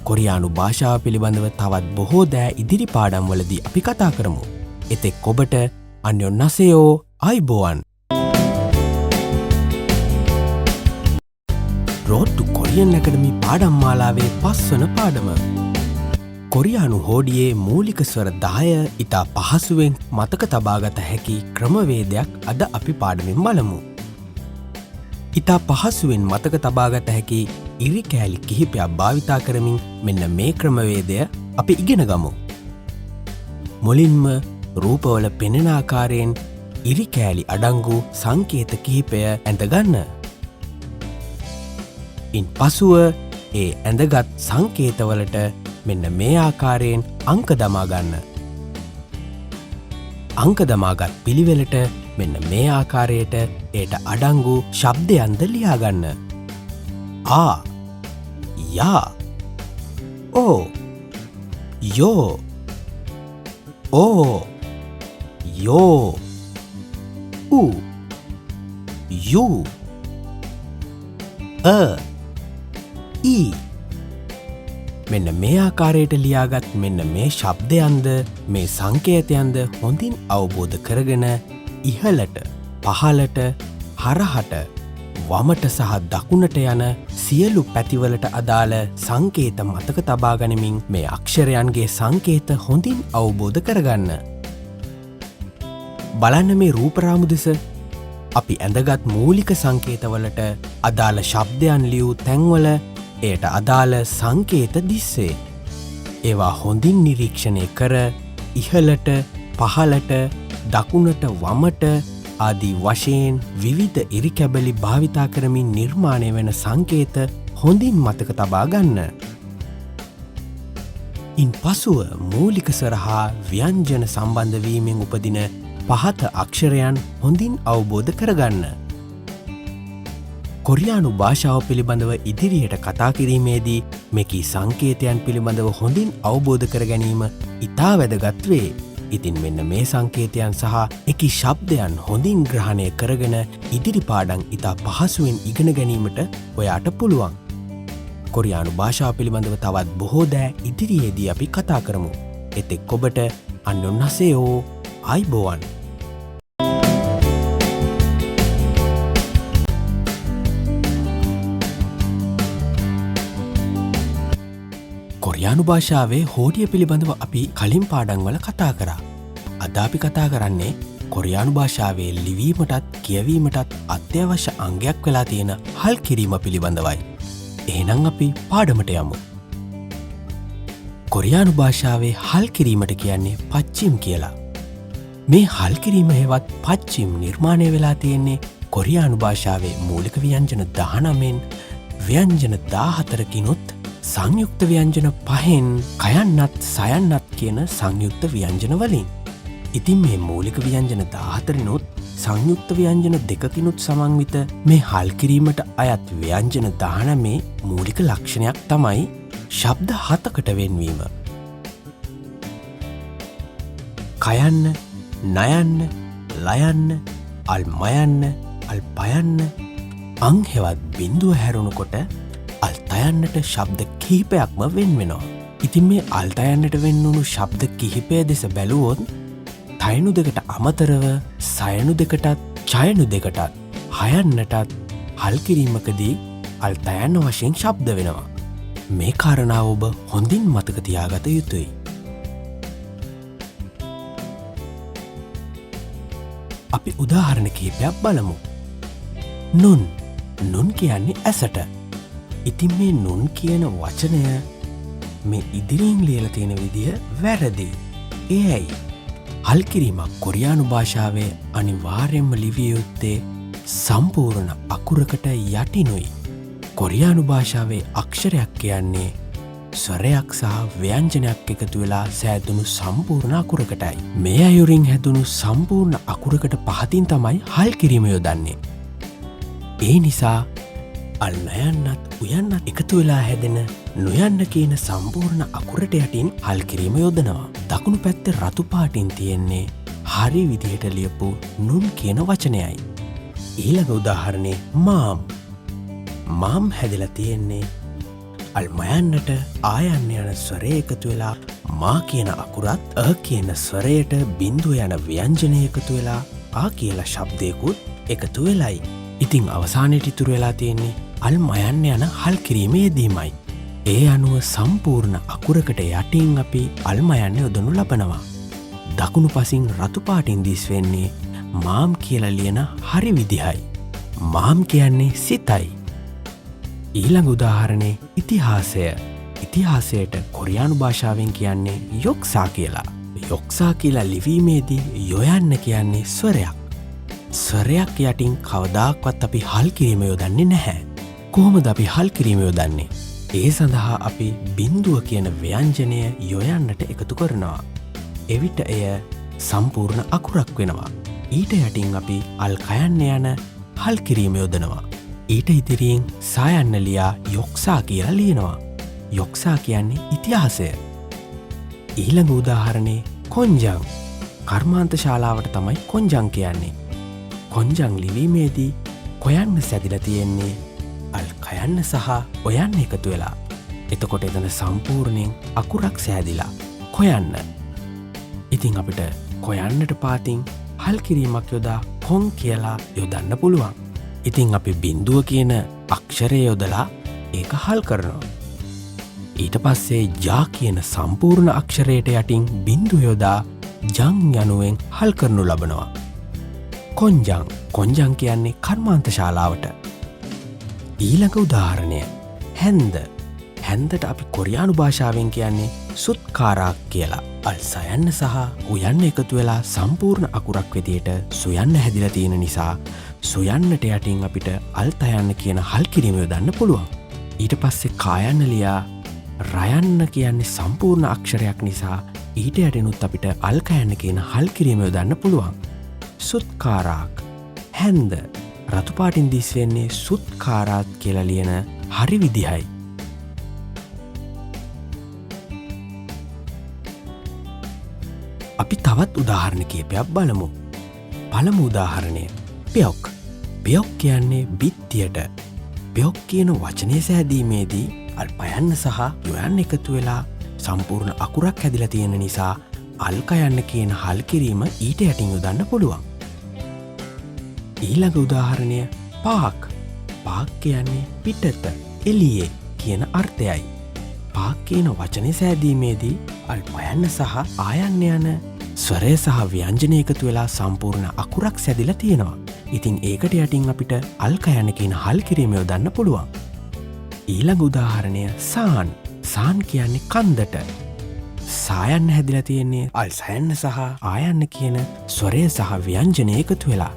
කොරියානු භාෂාව පිළිබඳව තවත් බොහෝ දෑ ඉදිරි පාඩම්වලදී අපි කතා කරමු. එතෙක් ඔබට අන්‍යොන්නසයෝ අයිබෝවන්. Road to Korean Academy පාඩම් මාලාවේ 5 වන පාඩම. කොරියානු හෝඩියේ මූලික ස්වර 10 ඉතා පහසුවෙන් මතක තබාගත හැකි ක්‍රමවේදයක් අද අපි පාඩමින් බලමු. ඉතා පහසුවෙන් මතක තබාගත හැකි ඉරි කෑලි කිහිපයක් භාවිතා කරමින් මෙන්න මේ ක්‍රමවේදය අපි ඉගෙන ගමු. මුලින්ම රූපවල පෙනෙන ආකාරයෙන් ඉරි කෑලි අඩංගු සංකේත කිහිපය ඇඳගන්න. ඉන් පසුව ඒ ඇඳගත් සංකේතවලට මෙන්න මේ ආකාරයෙන් අංක දමා ගන්න. අංක දමාගත් පිළිවෙලට මෙන්න මේ ආකාරයට ඒට අඩංගු ශබ්දයන්ද ලියාගන්න. ආ, යා, ඕ, යෝ, ඕ, යෝ, උ, යු, ඊ. මෙන්න මේ ආකාරයට ලියාගත් මෙන්න මේ ශබ්දයන්ද මේ සංකේතයන්ද හොඳින් අවබෝධ කරගෙන ඉහලට පහලට හරහට වමට සහ දකුණට යන සියලු පැතිවලට අදාළ සංකේත මතක තබා ගනිමින් මේ අක්ෂරයන්ගේ සංකේත හොඳින් අවබෝධ කරගන්න. බලන්න මේ රූපරාමු දෙස. අපි ඇඳගත් මූලික සංකේතවලට අදාළ ශබ්දයන් ලියූ තැන්වල එයට අදාළ සංකේත දිස්සේ. ඒවා හොඳින් නිරීක්ෂණය කර ඉහලට පහලට දකුණට වමට ආදී වශයෙන් විවිධ ඉරිකැබලි භාවිතා කරමින් නිර්මාණය වෙන සංකේත හොඳින් මතක තබා ගන්න. ඉන් පසුව මූලික ස්වර හා ව්‍යංජන සම්බන්ධවීමෙන් උපදින පහත අක්ෂරයන් හොඳින් අවබෝධ කරගන්න. කොරියානු භාෂාව පිළිබඳව ඉදිරියට කතා කිරීමේදී මෙකී සංකේතයන් පිළිබඳව හොඳින් අවබෝධ කර ගැනීම ඉතා වැදගත් වේ. ඉතින් මෙන්න මේ සංකේතයන් සහ එකී ශබ්දයන් හොඳින් ග්‍රහණය කරගෙන ඉදිරි පාඩම් ඉතා පහසුවෙන් ඉගෙන ගැනීමට ඔයාට පුළුවන්. කොරියානු භාෂාව පිළිබඳව තවත් බොහෝ දෑ ඉදිරියේදී අපි කතා කරමු. එතෙක් ඔබට අන්‍යොන්නසයෝ අයිබෝවන්. කොරියානු භාෂාවේ හෝඩිය පිළිබඳව අපි කලින් පාඩම්වල කතා කරා. අද අපි කතා කරන්නේ කොරියානු භාෂාවේ ලිවීමටත් කියවීමටත් අත්‍යවශ්‍ය අංගයක් වෙලා තියෙන හල් කිරීම පිළිබඳවයි. එහෙනම් අපි පාඩමට යමු. කොරියානු භාෂාවේ හල් කිරීමට කියන්නේ පච්චිම් කියලා. මේ හල් කිරීම හෙවත් පච්චිම් නිර්මාණය වෙලා තියෙන්නේ කොරියානු භාෂාවේ මූලික ව්‍යංජන 19න් ව්‍යංජන 14කිනුත් සංයුක්ත ව්‍යංජන 5න් කයන්නත් සයන්නත් කියන සංයුක්ත ව්‍යංජන වලින්. ඉතින් මේ මූලික ව්‍යංජන 14නුත් සංයුක්ත ව්‍යංජන 2කිනුත් සමන්විත මේ හල් කිරීමට අයත් ව්‍යංජන 19 මූලික ලක්ෂණයක් තමයි ශබ්ද 7කට වෙන්වීම. කයන්න, නයන්න, ලයන්න, අල්මයන්න, අල්පයන්න අං හෙවත් බිඳුව හැරුණුකොට අල්තයන්නට ශබ්ද කිහිපයක්ම වෙන් වෙනවා. ඉතින් මේ අල්තයන්නට වෙන්වුණු ශබ්ද කිහිපය දෙස බැලුවොත් තයනු දෙකට අමතරව සයනු දෙකටත් චයනු දෙකටත් හයන්නටත් හල් කිරීමකදී අල්තයන්න වශයෙන් ශබ්ද වෙනවා. මේ කාරණාව ඔබ හොඳින් මතක තියාගත යුතුයි. අපි උදාහරණ කිහිපයක් බලමු. නුන් කියන්නේ ඇසට. ඉතින් මේ නුන් කියන වචනය මේ ඉදිරියෙන් ලියලා තියෙන විදිය වැරදි. ඒ ඇයි? හල්කිරීමක් කොරියානු භාෂාවේ අනිවාර්යෙන්ම ලිවිය යුත්තේ සම්පූර්ණ අකුරකට යටිනුයි. කොරියානු භාෂාවේ අක්ෂරයක් කියන්නේ ස්වරයක් සහ ව්‍යංජනයක් එකතු වෙලා සෑදුණු සම්පූර්ණ අකුරකටයි. මේ අයුරින් හැදුණු සම්පූර්ණ අකුරකට පහතින් තමයි හල්කිරීම යොදන්නේ. ඒ නිසා අල් නයන්නත් උයන්නත් එකතු වෙලා හැදෙන නොයන්න කියන සම්පූර්ණ අකුරට යටින් හල්කිරීම යොදනවා. දකුණු පැත්තේ රතු පාටින් තියෙන්නේ හරි විදිහට ලියපු නුන් කියන වචනයයි. ඊළඟ උදාහරණේ මාම්. මාම් හැදලා තියෙන්නේ අල් මයන්නට ආයන්න යන ස්වරය එකතු වෙලා මා කියන අකුරත් කියන ස්වරයට බිඳුව යන ව්‍යංජනය එකතු වෙලා ආ කියලා ශබ්දයකුත් එකතු වෙලයි. ඉතිං අවසානයට ඉතුරු වෙලා තියෙන්නේ අල් මයන්න යන හල් කිරීමේ යෙදීමයි. ඒ අනුව සම්පූර්ණ අකුරකට යටින් අපි අල් මයන්න යොදනු ලබනවා. දකුණු පසින් රතු පාටින් දිස් වෙන්නේ මාම් කියලා ලියන හරි විදිහයි. මාම් කියන්නේ සිතයි. ඊළඟ උදාහරණේ ඉතිහාසය. ඉතිහාසයට කොරියානු භාෂාවෙන් කියන්නේ යොක්සා කියලා. යොක්සා කියලා ලිවීමේදී යොයන්න කියන්නේ ස්වරයක්. ස්වරයක් යටින් කවදාක්වත් අපි හල් කිරීම යොදන්නේ නැහැ. කොහොමද අපි හල් කිරීම යොදන්නේ? ඒ සඳහා අපි බිඳුව කියන ව්‍යංජනය යොයන්නට එකතු කරනවා. එවිට එය සම්පූර්ණ අකුරක් වෙනවා. ඊට යටින් අපි අල් කයන්න යන හල් කිරීම යොදනවා. ඊට ඉදිරියෙන් සායන්න ලියා යොක්සා කියලා ලියනවා. යොක්සා කියන්නේ ඉතිහාසය. ඊළඟ උදාහරණේ කොන්ජං. කර්මාන්ත ශාලාවට තමයි කොන්ජං කියන්නේ. කොන්ජං ලිවීමේදී කොයන්න සැදිලා තියෙන්නේ අල් කයන්න සහ ඔයන්න එකතු වෙලා. එතකොට එතන සම්පූර්ණයෙන් අකුරක් සෑදිලා කොයන්න. ඉතිං අපිට කොයන්නට පාතින් හල් කිරීමක් යොදා කොන් කියලා යොදන්න පුළුවන්. ඉතිං අපි බින්දුව කියන අක්ෂරය යොදලා ඒක හල් කරනවා. ඊට පස්සේ ජා කියන සම්පූර්ණ අක්ෂරයට යටින් බින්දු යොදා ජං යනුවෙන් හල් කරනු ලබනවා. කොන්ජං. කොන්ජං කියන්නේ කර්මාන්ත ශාලාවට. ඊළඟ උදාහරණය හැන්ද. හැන්දට අපි කොරියානු භාෂාවෙන් කියන්නේ සුත්කාරාක් කියලා. අල් සයන්න සහ උයන්න එකතු වෙලා සම්පූර්ණ අකුරක් විදියට සුයන්න හැදිලා තියෙන නිසා සුයන්නට යටින් අපිට අල් තයන්න කියන හල් කිරීම යොදන්න පුළුවන්. ඊට පස්සේ කායන්න ලියා රයන්න කියන්නේ සම්පූර්ණ අක්ෂරයක් නිසා ඊට යටිනුත් අපිට අල් කයන්න කියන හල් කිරීම යොදන්න පුළුවන්. සුත්කාරාක්. හැන්ද. රතු පාටින් දිස් වෙන්නේ සුත්කාරාත් කියලා ලියන හරි විදිහයි. අපි තවත් උදාහරණ කීපයක් බලමු. පළමු උදාහරණය පෙයොක්. පෙයොක් කියන්නේ බිත්තියට. පෙයොක් කියන වචනය සෑදීමේදී අල් පයන්න සහ යොයන්න එකතු වෙලා සම්පූර්ණ අකුරක් හැදිලා තියෙන නිසා අල් කයන්න කියන හල් කිරීම ඊට යටින් යොදන්න පුළුවන්. ඊළඟ උදාහරණය පාක්. පාක් කියන්නේ පිටත, එළියේ කියන අර්ථයයි. පාක් කියන වචනය සෑදීමේදී අල් පයන්න සහ ආයන්න යන ස්වරය සහ ව්‍යංජනය එකතු වෙලා සම්පූර්ණ අකුරක් සැදිලා තියෙනවා. ඉතින් ඒකට යටින් අපිට අල් කයන්න කියන හල් කිරීම යොදන්න පුළුවන්. ඊළඟ උදාහරණය සාන්. සාන් කියන්නේ කන්දට. සායන්න හැදිලා තියෙන්නේ අල් සයන්න සහ ආයන්න කියන ස්වරය සහ ව්‍යංජනය එකතු වෙලා.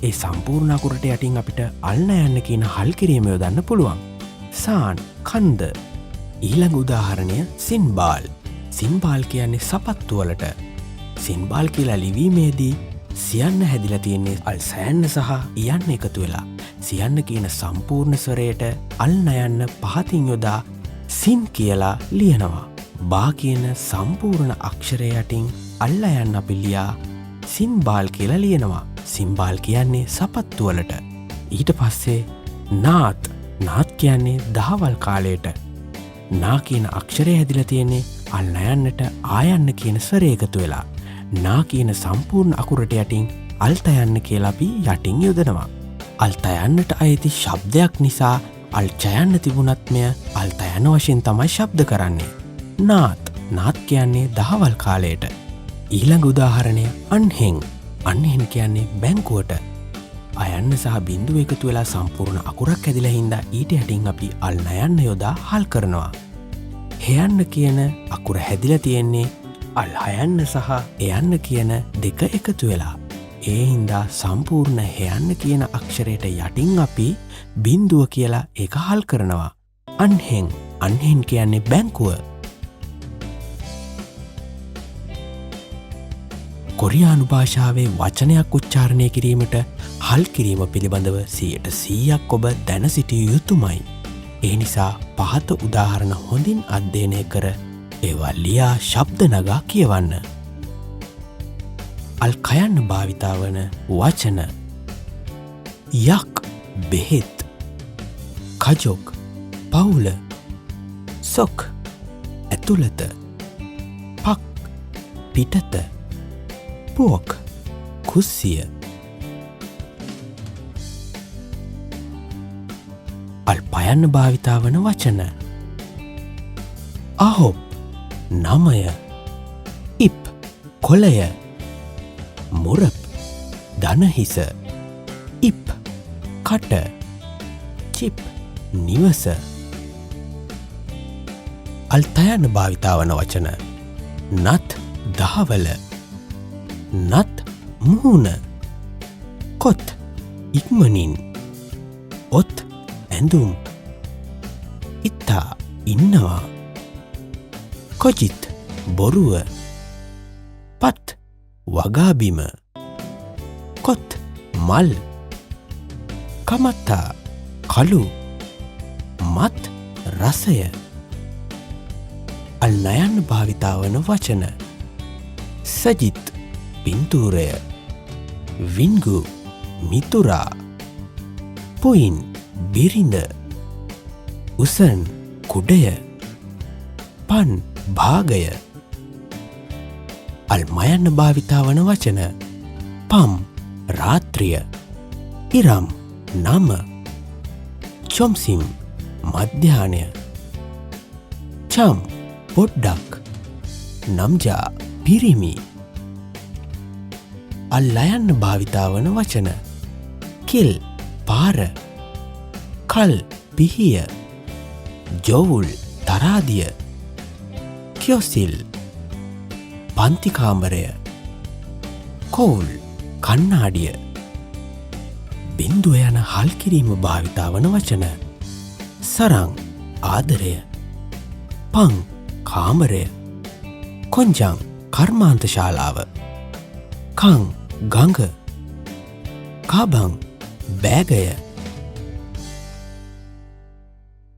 ඒ සම්පූර්ණ අකුරට යටින් අපිට අල් නයන්න කියන හල් කිරීම යොදන්න පුළුවන්. සාන් කන්ද. ඊළඟ උදාහරණය සින්බාල්. සින්බාල් කියන්නේ සපත්තු වලට. සින්බාල් කියලා ලිවීමේදී සියන්න හැදිලා තියෙන්නේ අල් සයන්න සහ ඉයන්න එකතු වෙලා. සියන්න කියන සම්පූර්ණ ස්වරයට අල් නයන්න පහතින් යොදා සින් කියලා ලියනවා. බා කියන සම්පූර්ණ අක්ෂරය යටින් අල්ල යන්න අපි ලියා සින්බාල් කියලා ලියනවා. සින්බාල් කියන්නේ සපත්තු වලට. ඊට පස්සේ නාත්. නාත් කියන්නේ දහවල් කාලයට. නා කියන අක්ෂරය හැදිලා තියෙන්නේ අල් නයන්නට ආයන්න කියන ස්වරය එකතු වෙලා. නා කියන සම්පූර්ණ අකුරට යටින් අල් තයන්න කියලා අපි යටින් යොදනවා. අල් තයන්නට අයිති ශබ්දයක් නිසා අල් චයන්න තිබුණත් මෙය අල් තයන්න වශයෙන් තමයි ශබ්ද කරන්නේ. නාත්. නාත් කියන්නේ දහවල් කාලයට. ඊළඟ උදාහරණය අන්හෙන්. අන්හෙන් කියන්නේ බැංකුවට. අයන්න සහ බින්දුව එකතු වෙලා සම්පූර්ණ අකුරක් හැදිලා හින්දා ඊට යටින් අපි අල් නයන්න යොදා හල් කරනවා. හෙයන්න කියන අකුර හැදිලා තියෙන්නේ අල් හයන්න සහ එයන්න කියන දෙක එකතු වෙලා. ඒ හින්දා සම්පූර්ණ හෙයන්න කියන අක්ෂරයට යටින් අපි බින්දුව කියලා ඒක හල් කරනවා. අන්හෙන් කියන්නේ බැංකුව. කොරියානු භාෂාවේ වචනයක් උච්චාරණය කිරීමට හල් කිරීම පිළිබඳව 100% ඔබ දැන සිටිය යුතුමයි. ඒ නිසා පහත උදාහරණ හොඳින් අධ්‍යයනය කර ඒවා ලියා ශබ්ද නගා කියවන්න. අල් කයන්න භාවිතා වන වචන යක් බෙහෙත්, කජොක් පවුල, සොක් ඇතුළත, පක් පිටත, පුවොක් කුස්සිය. අල් පයන්න භාවිතා වන වචන අහොප් නමය, ඉප් කොළය, මුරප් දනහිස, ඉප් කට, චිප් නිවස. අල් තයන්න භාවිතා වන වචන නත් දහවල, නත් මුහුණ, කොත් ඉක්මනින්, ඔත් ඇඳුම්, ඉත්තා ඉන්නවා, කොජිත් බොරුව, පත් වගාබිම, කොත් මල්, කමත්තා කළු, මත් රසය. අල් නයන්න භාවිතා වන වචන සජිත් පින්තූරය, වින්ගු මිතුරා, පුයින් බිරිඳ, උසන් කුඩය, පන් භාගය. අල් මයන්න භාවිතා වන වචන පම් රාත්‍රිය, ඉරම් නම, චොම්සිම් මධ්‍යානය, චම් පොඩ්ඩක්, නම්ජා පිරිමි. අල් ලයන්න භාවිතා වන වචන කිල් පාර, කල් පිහිය, ජොවුල් තරාදිය, කියොසිල් පන්තිකාමරය, කෝල් කන්නාඩිය. බින්දුව යන හල් කිරීම භාවිතා වන වචන සරං ආදරය, පං කාමරය, කොංජං කර්මාන්ත ශාලාව, කං ගඟ, කාබං බෑගය.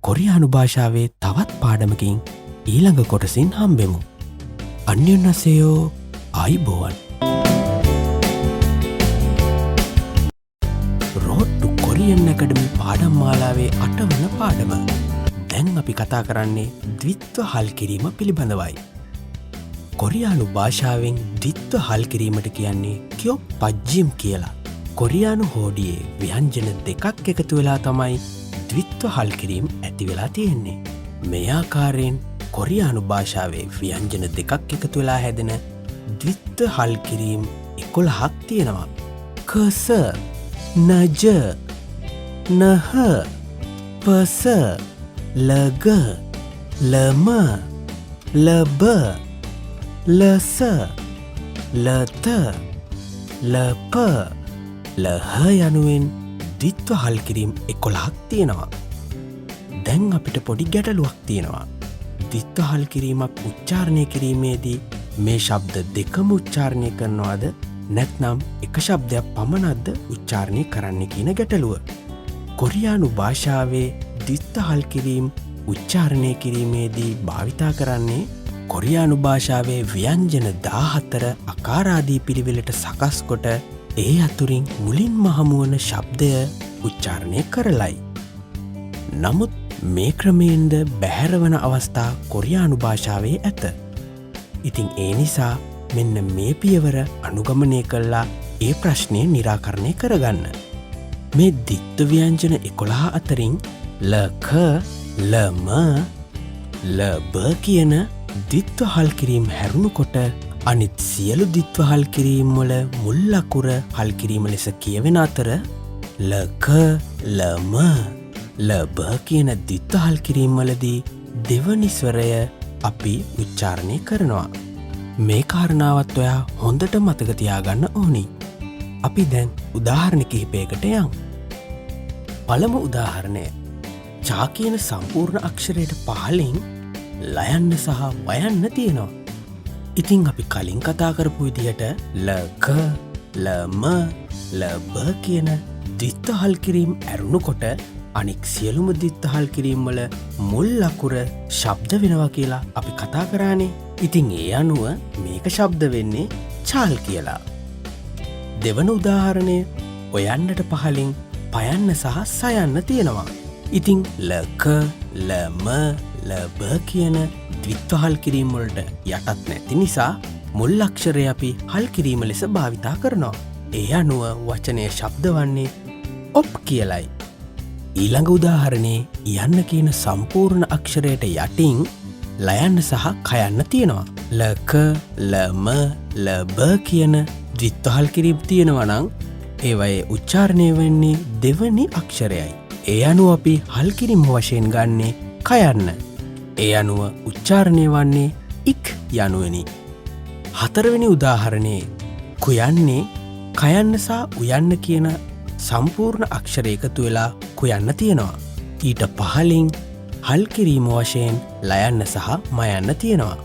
කොරියානු භාෂාවේ තවත් පාඩමකින් ඊළඟ කොටසින් හම්බෙමු. අන්‍යොන්නසයෝ ආයිබෝවන්. රෝඩ්ටු කොරියන් ඇකඩමි පාඩම් මාලාවේ 8 වන පාඩම. දැන් අපි කතා කරන්නේ ද්විත්ව හල් කිරීම පිළිබඳවයි. කොරියානු භාෂාවෙන් ද්විත්ව හල් කිරීමට කියන්නේ කියොක් පජ්ජිම් කියලා. කොරියානු හෝඩියේ ව්‍යංජන දෙකක් එකතු වෙලා තමයි ද්විත්ව හල් කිරීම ඇති වෙලා තියෙන්නේ. මේ ආකාරයෙන් කොරියානු භාෂාවේ ව්‍යංජන දෙකක් එකතු වෙලා හැදෙන ද්විත්ව හල් කිරීම 11ක් තියෙනවා. කස, නජ, නහ, පස, ලග, ලම, ලබ, ලස, ලත, ලප, ලහ යනුවෙන් ද්විත්ව හල් කිරීම් 11ක් තියෙනවා. දැන් අපිට පොඩි ගැටලුවක් තියෙනවා. ද්විත්ව හල් කිරීමක් උච්චාරණය කිරීමේදී මේ ශබ්ද දෙකම උච්චාරණය කරනවාද නැත්නම් එක ශබ්දයක් පමණක්ද උච්චාරණය කරන්න කියන ගැටලුව. කොරියානු භාෂාවේ ද්විත්ව හල් කිරීම් උච්චාරණය කිරීමේදී භාවිතා කරන්නේ කොරියානු භාෂාවේ ව්‍යංජන 14 අකාරාදී පිළිවෙලට සකස් කොට ඒ අතුරින් මුලින්ම හමුවන ශබ්දය උච්චාරණය කරලයි. නමුත් මේ ක්‍රමයෙන්ද බැහැරවන අවස්ථා කොරියානු භාෂාවේ ඇත. ඉතින් ඒ නිසා මෙන්න මේ පියවර අනුගමනය කළා ඒ ප්‍රශ්නය නිරාකරණය කරගන්න. මේ ද්විත්ව ව්‍යංජන 11 අතරින් ලක, ලම, ලබ කියන ද්විත්ව හල් කිරීම හැරුණු කොට අනිත් සියලු ද්විත්ව හල් කිරීම් වල මුල් අකුර හල් කිරීම ලෙස කියවෙන අතර ලක, ලම, ලබ කියන ද්විත්ව හල් කිරීම් වලදී දෙවනි ස්වරය අපි උච්චාරණය කරනවා. මේ කාරණාවත් ඔයා හොඳට මතක තියාගන්න ඕනි. අපි දැන් උදාහරණ කිහිපයකට යමු. පළමු උදාහරණය. චා කියන සම්පූර්ණ අක්ෂරයට පහලින් ලයන්න සහ වයන්න තියෙනවා. ඉතින් අපි කලින් කතා කරපු විදිහට ලක, ලම, ලබ කියන ද්විත්ව හල් කිරීම ඇරුණුකොට අනික් සියලුම ද්විත්ව හල් කිරීම වල මුල් අකුර ශබ්ද වෙනවා කියලා අපි කතා කරානේ. ඉතින් ඒ අනුව මේක ශබ්ද වෙන්නේ චාල් කියලා. දෙවන උදාහරණය. ඔයන්නට පහලින් පයන්න සහ සයන්න තියෙනවා. ඉතින් ලක, ලම, ලබ කියන ද්විත්ව හල් කිරීම වලට යටත් නැති නිසා මුල් අක්ෂරය අපි හල් කිරීම ලෙස භාවිතා කරනවා. ඒ අනුව වචනය ශබ්ද වන්නේ ඔප් කියලයි. ඊළඟ උදාහරණේ යන්න කියන සම්පූර්ණ අක්ෂරයට යටින් ලයන්න සහ කයන්න තියෙනවා. ලක, ලම, ලබ කියන ද්විත්ව හල් කිරීම තියෙනවා නම් ඒවයේ උච්චාරණය වෙන්නේ දෙවනි අක්ෂරයයි. ඒ අනුව අපි හල් කිරීම වශයෙන් ගන්නේ කයන්න. ඒ අනුව උච්චාරණය වන්නේ ඉක් යනුවෙනි. හතරවෙනි උදාහරණේ කුයන්නේ කයන්න සහ උයන්න කියන සම්පූර්ණ අක්ෂර එකතු වෙලා කුයන්න තියෙනවා. ඊට පහලින් හල් කිරීම වශයෙන් ලයන්න සහ මයන්න තියෙනවා.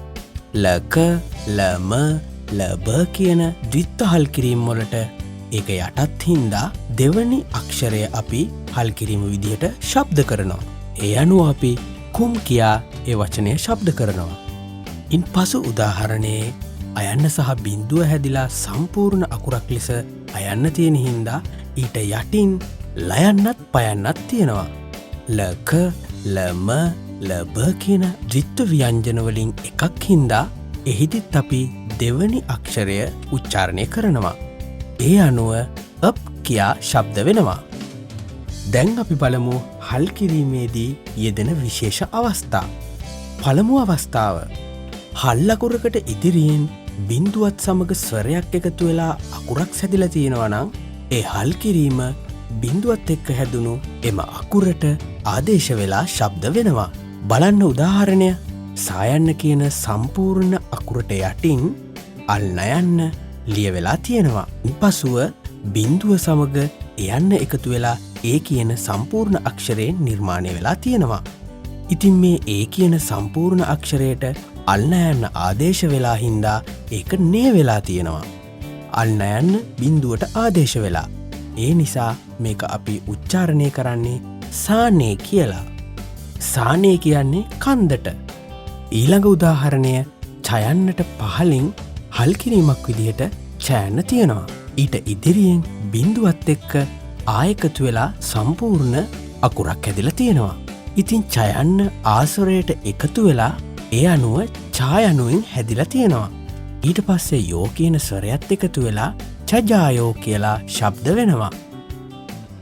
ලක, ලම, ලබ කියන ද්විත්ව හල් කිරීම වලට ඒක යටත් හින්දා දෙවනි අක්ෂරය අපි හල් කිරීම විදිහට ශබ්ද කරනවා. ඒ අනුව අපි කුම් කියා ඒ වචනය ශබ්ද කරනවා. ඉන් පසු උදාහරණයේ අයන්න සහ බින්දුව හැදිලා සම්පූර්ණ අකුරක් ලෙස අයන්න තියෙන හින්දා ඊට යටින් ලයන්නත් පයන්නත් තියෙනවා. ලක, ලම, ලබ කියන ද්විත්ව ව්‍යංජන වලින් එකක් හින්දා එහිදිත් අපි දෙවනි අක්ෂරය උච්චාරණය කරනවා. ඒ අනුව අප් කියා ශබ්ද වෙනවා. දැන් අපි බලමු හල් කිරීමේදී යෙදෙන විශේෂ අවස්ථා. පළමු අවස්ථාව. හල් අකුරකට ඉදිරියෙන් බින්දුවත් සමග ස්වරයක් එකතු වෙලා අකුරක් හැදිලා තියෙනවා නම් ඒ හල් කිරීම බින්දුවත් එක්ක හැදුණු එම අකුරට ආදේශ වෙලා ශබ්ද වෙනවා. බලන්න උදාහරණය. සායන්න කියන සම්පූර්ණ අකුරට යටින් අල් නයන්න ලියවෙලා තියෙනවා. පසුව බින්දුව සමග යන්න එකතු වෙලා ඒ කියන සම්පූර්ණ අක්ෂරයෙන් නිර්මාණය වෙලා තියෙනවා. ඉතින් මේ ඒ කියන සම්පූර්ණ අක්ෂරයට අල්නයන්න ආදේශ වෙලා හින්දා ඒක නේ වෙලා තියෙනවා. අල්නයන්න බින්දුවට ආදේශ වෙලා. ඒ නිසා මේක අපි උච්චාරණය කරන්නේ සානේ කියලා. සානේ කියන්නේ කන්දට. ඊළඟ උදාහරණය චයන්නට පහලින් හල් කිරීමක් විදිහට චයන්න තියෙනවා. ඊට ඉදිරියෙන් බින්දුවත් එක්ක ආයකතු වෙලා සම්පූර්ණ අකුරක් හැදිලා තියෙනවා. ඉතින් චයන්න ආසරයට එකතු වෙලා ඒ අනුව ඡායනුවෙන් හැදිලා තියෙනවා. ඊට පස්සේ යෝ කියන ස්වරයත් එකතු වෙලා චජායෝ කියලා ශබ්ද වෙනවා.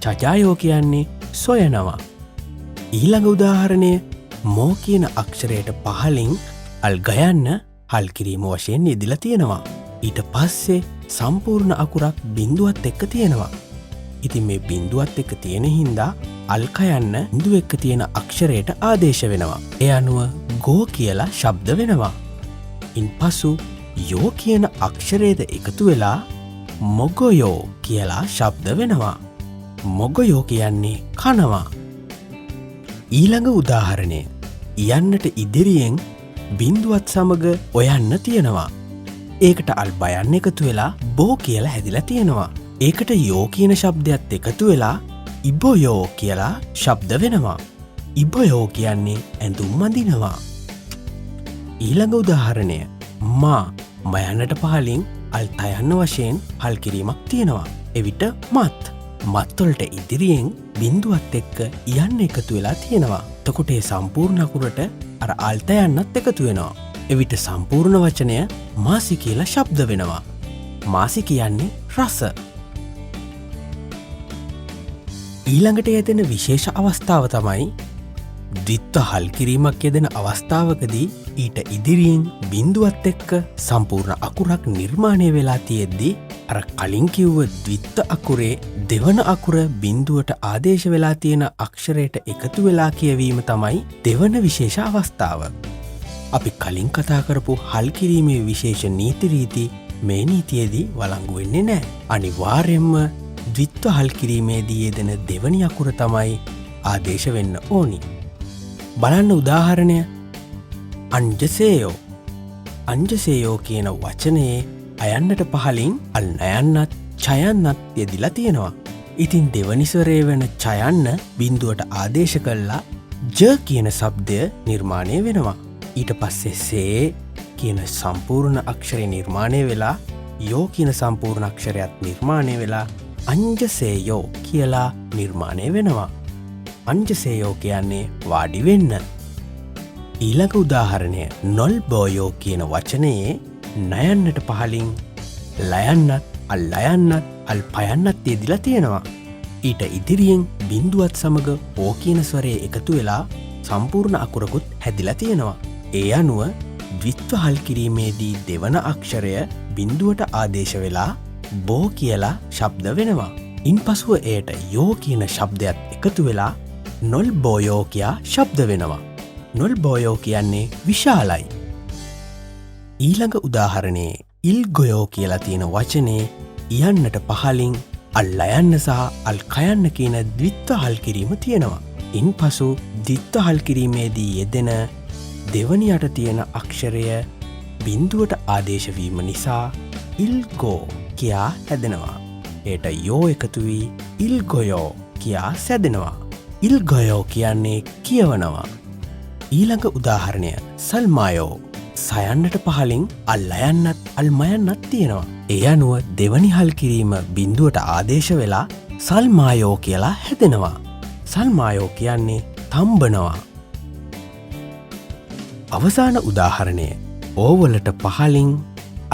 චජායෝ කියන්නේ සොයනවා. ඊළඟ උදාහරණය මෝ කියන අක්ෂරයට පහලින් අල් ගයන්න හල් කිරීම වශයෙන් යෙදිලා තියෙනවා. ඊට පස්සේ සම්පූර්ණ අකුරක් බින්දුවත් එක්ක තියෙනවා. ඉතින් මේ බින්දුවත් එක්ක තියෙන හින්දා අල් කයන්න බින්දුව එක්ක තියෙන අක්ෂරයට ආදේශ වෙනවා. ඒ අනුව ගෝ කියලා ශබ්ද වෙනවා. ඉන් පසු යෝ කියන අක්ෂරයද එකතු වෙලා මොගොයෝ කියලා ශබ්ද වෙනවා. මොගොයෝ කියන්නේ කනවා. ඊළඟ උදාහරණය. යන්නට ඉදිරියෙන් බින්දුවත් සමග ඔයන්න තියෙනවා. ඒකට අල් බයන්න එකතු වෙලා බෝ කියලා හැදිලා තියෙනවා. ඒකට යෝ කියන ශබ්දයත් එකතු වෙලා ඉබොයෝ කියලා ශබ්ද වෙනවා. ඉබොයෝ කියන්නේ ඇඳුම් අඳිනවා. ඊළඟ උදාහරණය. මා මයන්නට පහලින් අල් තයන්න වශයෙන් හල් කිරීමක් තියෙනවා. එවිට මත්. මත්වලට ඉදිරියෙන් බින්දුවත් එක්ක යන්න එකතු වෙලා තියෙනවා. එතකොට ඒ සම්පූර්ණ අකුරට අර අල්ත යන්නත් එකතු වෙනවා. එවිට සම්පූර්ණ වචනය මාසි කියලා ශබ්ද වෙනවා. මාසි කියන්නේ රස. ඊළඟට යෙදෙන විශේෂ අවස්ථාව තමයි ද්විත්ව හල් කිරීමක් යෙදෙන අවස්ථාවකදී ඊට ඉදිරියෙන් බින්දුවත් එක්ක සම්පූර්ණ අකුරක් නිර්මාණය වෙලා තියෙද්දී අර කලින් කිව්ව ද්විත්ත අකුරේ දෙවන අකුර බින්දුවට ආදේශ වෙලා තියෙන අක්ෂරයට එකතු වෙලා කියවීම තමයි දෙවන විශේෂ අවස්ථාව. අපි කලින් කතා කරපු හල් කිරීමේ විශේෂ නීති රීති මේ නීතියේදී වළංගු වෙන්නේ නැහැ. අනිවාර්යයෙන්ම ද්විත්ව හල් කිරීමේදී යෙදෙන දෙවනි අකුර තමයි ආදේශ වෙන්න ඕනි. බලන්න උදාහරණය අංජසේයෝ කියන වචනයේ අයන්නට පහලින් අල් නයන්නත් චයන්නත් යෙදිලා තියෙනවා. ඉතින් දෙවනිස්වරේ වෙන චයන්න බින්දුවට ආදේශ කළා ජ කියන શબ્දය නිර්මාණය වෙනවා. ඊට පස්සේ සේ කියන සම්පූර්ණ අක්ෂරය නිර්මාණය වෙලා යෝ කියන සම්පූර්ණ අක්ෂරයත් නිර්මාණය වෙලා අංජසේයෝ කියලා නිර්මාණය වෙනවා. අංජසේයෝ කියන්නේ වාඩි වෙන්න. ඊළඟ උදාහරණය නොල්බෝයෝ කියන වචනයේ නයන්නට පහලින් ලයන්නත් අල් ලයන්නත් අල් පයන්නත් යෙදිලා තියෙනවා. ඊට ඉදිරියෙන් බින්දුවත් සමග ඕ කියන ස්වරයේ එකතු වෙලා සම්පූර්ණ අකුරකුත් හැදිලා තියෙනවා. ඒ අනුව ද්විත්ව හල් කිරීමේදී දෙවන අක්ෂරය බින්දුවට ආදේශ වෙලා බෝ කියලා ශබ්ද වෙනවා. ඉන්පසුව එයට යෝ කියන ශබ්දයත් එකතු වෙලා නොල් බෝයෝ කියා ශබ්ද වෙනවා. නොල් බෝයෝ කියන්නේ විශාලයි. ඊළඟ උදාහරණයේ ඉල්ගොයෝ කියලා තියෙන වචනේ යන්නට පහලින් අල් ලයන්න සහ අල් කයන්න කියන ද්විත්ව හල් කිරීම තියෙනවා. ඉන්පසු ද්විත්ව හල් කිරීමේදී යෙදෙන දෙවනියට තියෙන අක්ෂරය බින්දුවට ආදේශ වීම නිසා ඉල්ගෝ කියා හැදෙනවා. ඒට යෝ එකතු වී ඉල්ගොයෝ කියා සැදෙනවා. ඉල්ගොයෝ කියන්නේ කියවනවා. ඊළඟ උදාහරණය සල්මායෝ. සයන්නට පහලින් අල් ලයන්නත් අල් මයන්නත් තියෙනවා. ඒ අනුව දෙවනි හල් කිරීම බින්දුවට ආදේශ වෙලා සල්මායෝ කියලා හැදෙනවා. සල්මායෝ කියන්නේ තම්බනවා. අවසාන උදාහරණය ඕවලට පහලින්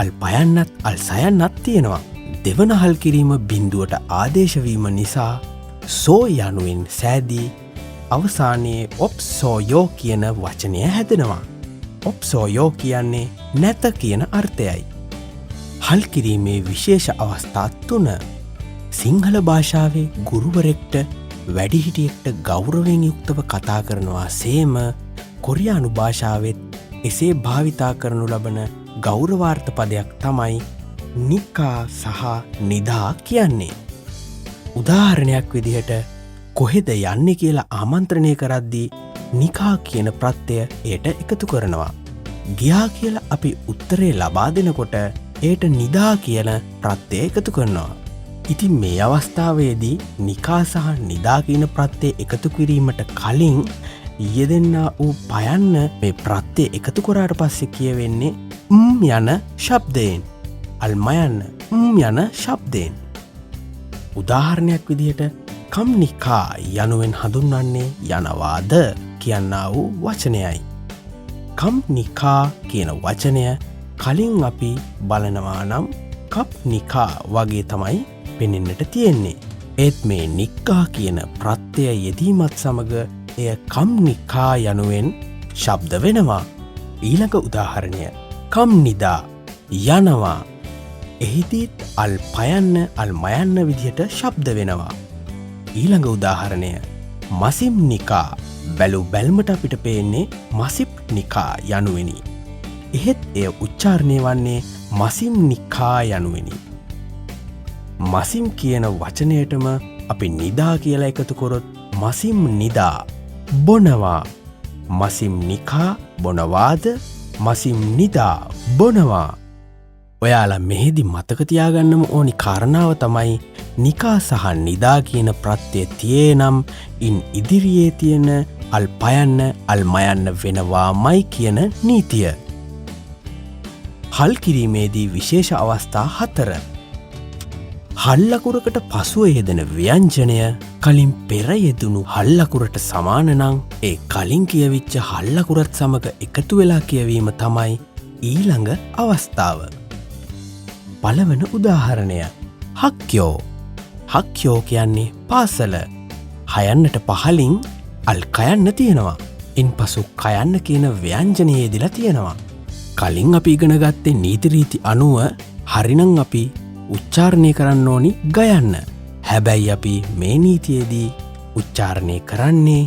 අල් පයන්නත් අල් සයන්නත් තියෙනවා. දෙවන හල් කිරීම බින්දුවට ආදේශවීම නිසා සෝ යනුවෙන් සෑදී අවසානයේ ඔප්සෝයෝ කියන වචනය හැදෙනවා. ඔප්සෝයෝ කියන්නේ නැත කියන අර්ථයයි. හල් කිරීමේ විශේෂ අවස්ථා 3. සිංහල භාෂාවේ ගුරුවරෙක්ට වැඩිහිටියෙක්ට ගෞරවයෙන් යුක්තව කතා කරනවා සේම කොරියානු භාෂාවෙත් එසේ භාවිතා කරනු ලබන ගෞරවාර්ථ පදයක් තමයි නිකා සහ නිදා කියන්නේ. උදාහරණයක් විදිහට කොහෙද යන්නේ කියලා ආමන්ත්‍රණය කරද්දී නිකා කියන ප්‍රත්‍යය එයට එකතු කරනවා. ගියා කියලා අපි උත්තරේ ලබා දෙනකොට එයට නිදා කියන ප්‍රත්‍යය එකතු කරනවා. ඉතින් මේ අවස්ථාවේදී නිකා සහ නිදා කියන ප්‍රත්‍යය එකතු කිරීමට කලින් යෙදෙන්නා වූ පයන්න මේ ප්‍රත්‍යය එකතු කරාට පස්සේ කියවෙන්නේ යන ශබ්දයෙන්. අල්මයන්න යන ශබ්දයෙන්. උදාහරණයක් විදිහට කම්නිකා යනුවෙන් හඳුන්වන්නේ යනවාද කියන්නා වූ වචනයයි. කම්නිකා කියන වචනය කලින් අපි බලනවා නම් කප්නිකා වගේ තමයි පෙනෙන්නට තියෙන්නේ. ඒත් මේ නික්කා කියන ප්‍රත්‍යය යෙදීමත් සමග එය කම්නිකා යනුවෙන් ශබ්ද වෙනවා. ඊළඟ උදාහරණය කම්නිදා යනවා. එහිදීත් අල් පයන්න අල් මයන්න විදිහට ශබ්ද වෙනවා. ඊළඟ උදාහරණය මසිම් නිකා. බැලු බැල්මට අපිට පේන්නේ මසිප් නිකා යනුවෙනි. එහෙත් එය උච්චාරණය වන්නේ මසිම් නිකා යනුවෙනි. මසිම් කියන වචනයටම අපි නිදා කියලා එකතු කරොත් මසිම් නිදා බොනවා. මසිම් නිකා බොනවාද මසිම් නිදා බොනවා. ඔයාලා මෙහිදි මතක තියාගන්නම ඕනි කාරණාව තමයි නිකා සහ නිදා කියන ප්‍රත්‍යය තියේ නම් ඉන් ඉදිරියේ තියෙන අල් පයන්න අල් මයන්න වෙනවාමයි කියන නීතිය. හල් කිරීමේදී විශේෂ අවස්ථා 4. හල්ලකුරකට පසුව යෙදෙන ව්‍යංජනය කලින් පෙර යෙදුණු හල්ලකුරට සමාන නම් ඒ කලින් කියවිච්ච හල්ලකුරත් සමග එකතු වෙලා කියවීම තමයි ඊළඟ අවස්ථාව. පළවන උදාහරණය හක්යෝ. හක්යෝ කියන්නේ පාසල. හයන්නට පහලින් අල් කයන්න තියෙනවා. ඉන් පසු කයන්න කියන ව්‍යංජනයේ යෙදිලා තියෙනවා. කලින් අපි ඉගෙන ගත්තේ නීතිරීති අනුව හරිනම් අපි උච්චාරණය කරන්න ඕනි ගයන්න. හැබැයි අපි මේ නීතියේදී උච්චාරණය කරන්නේ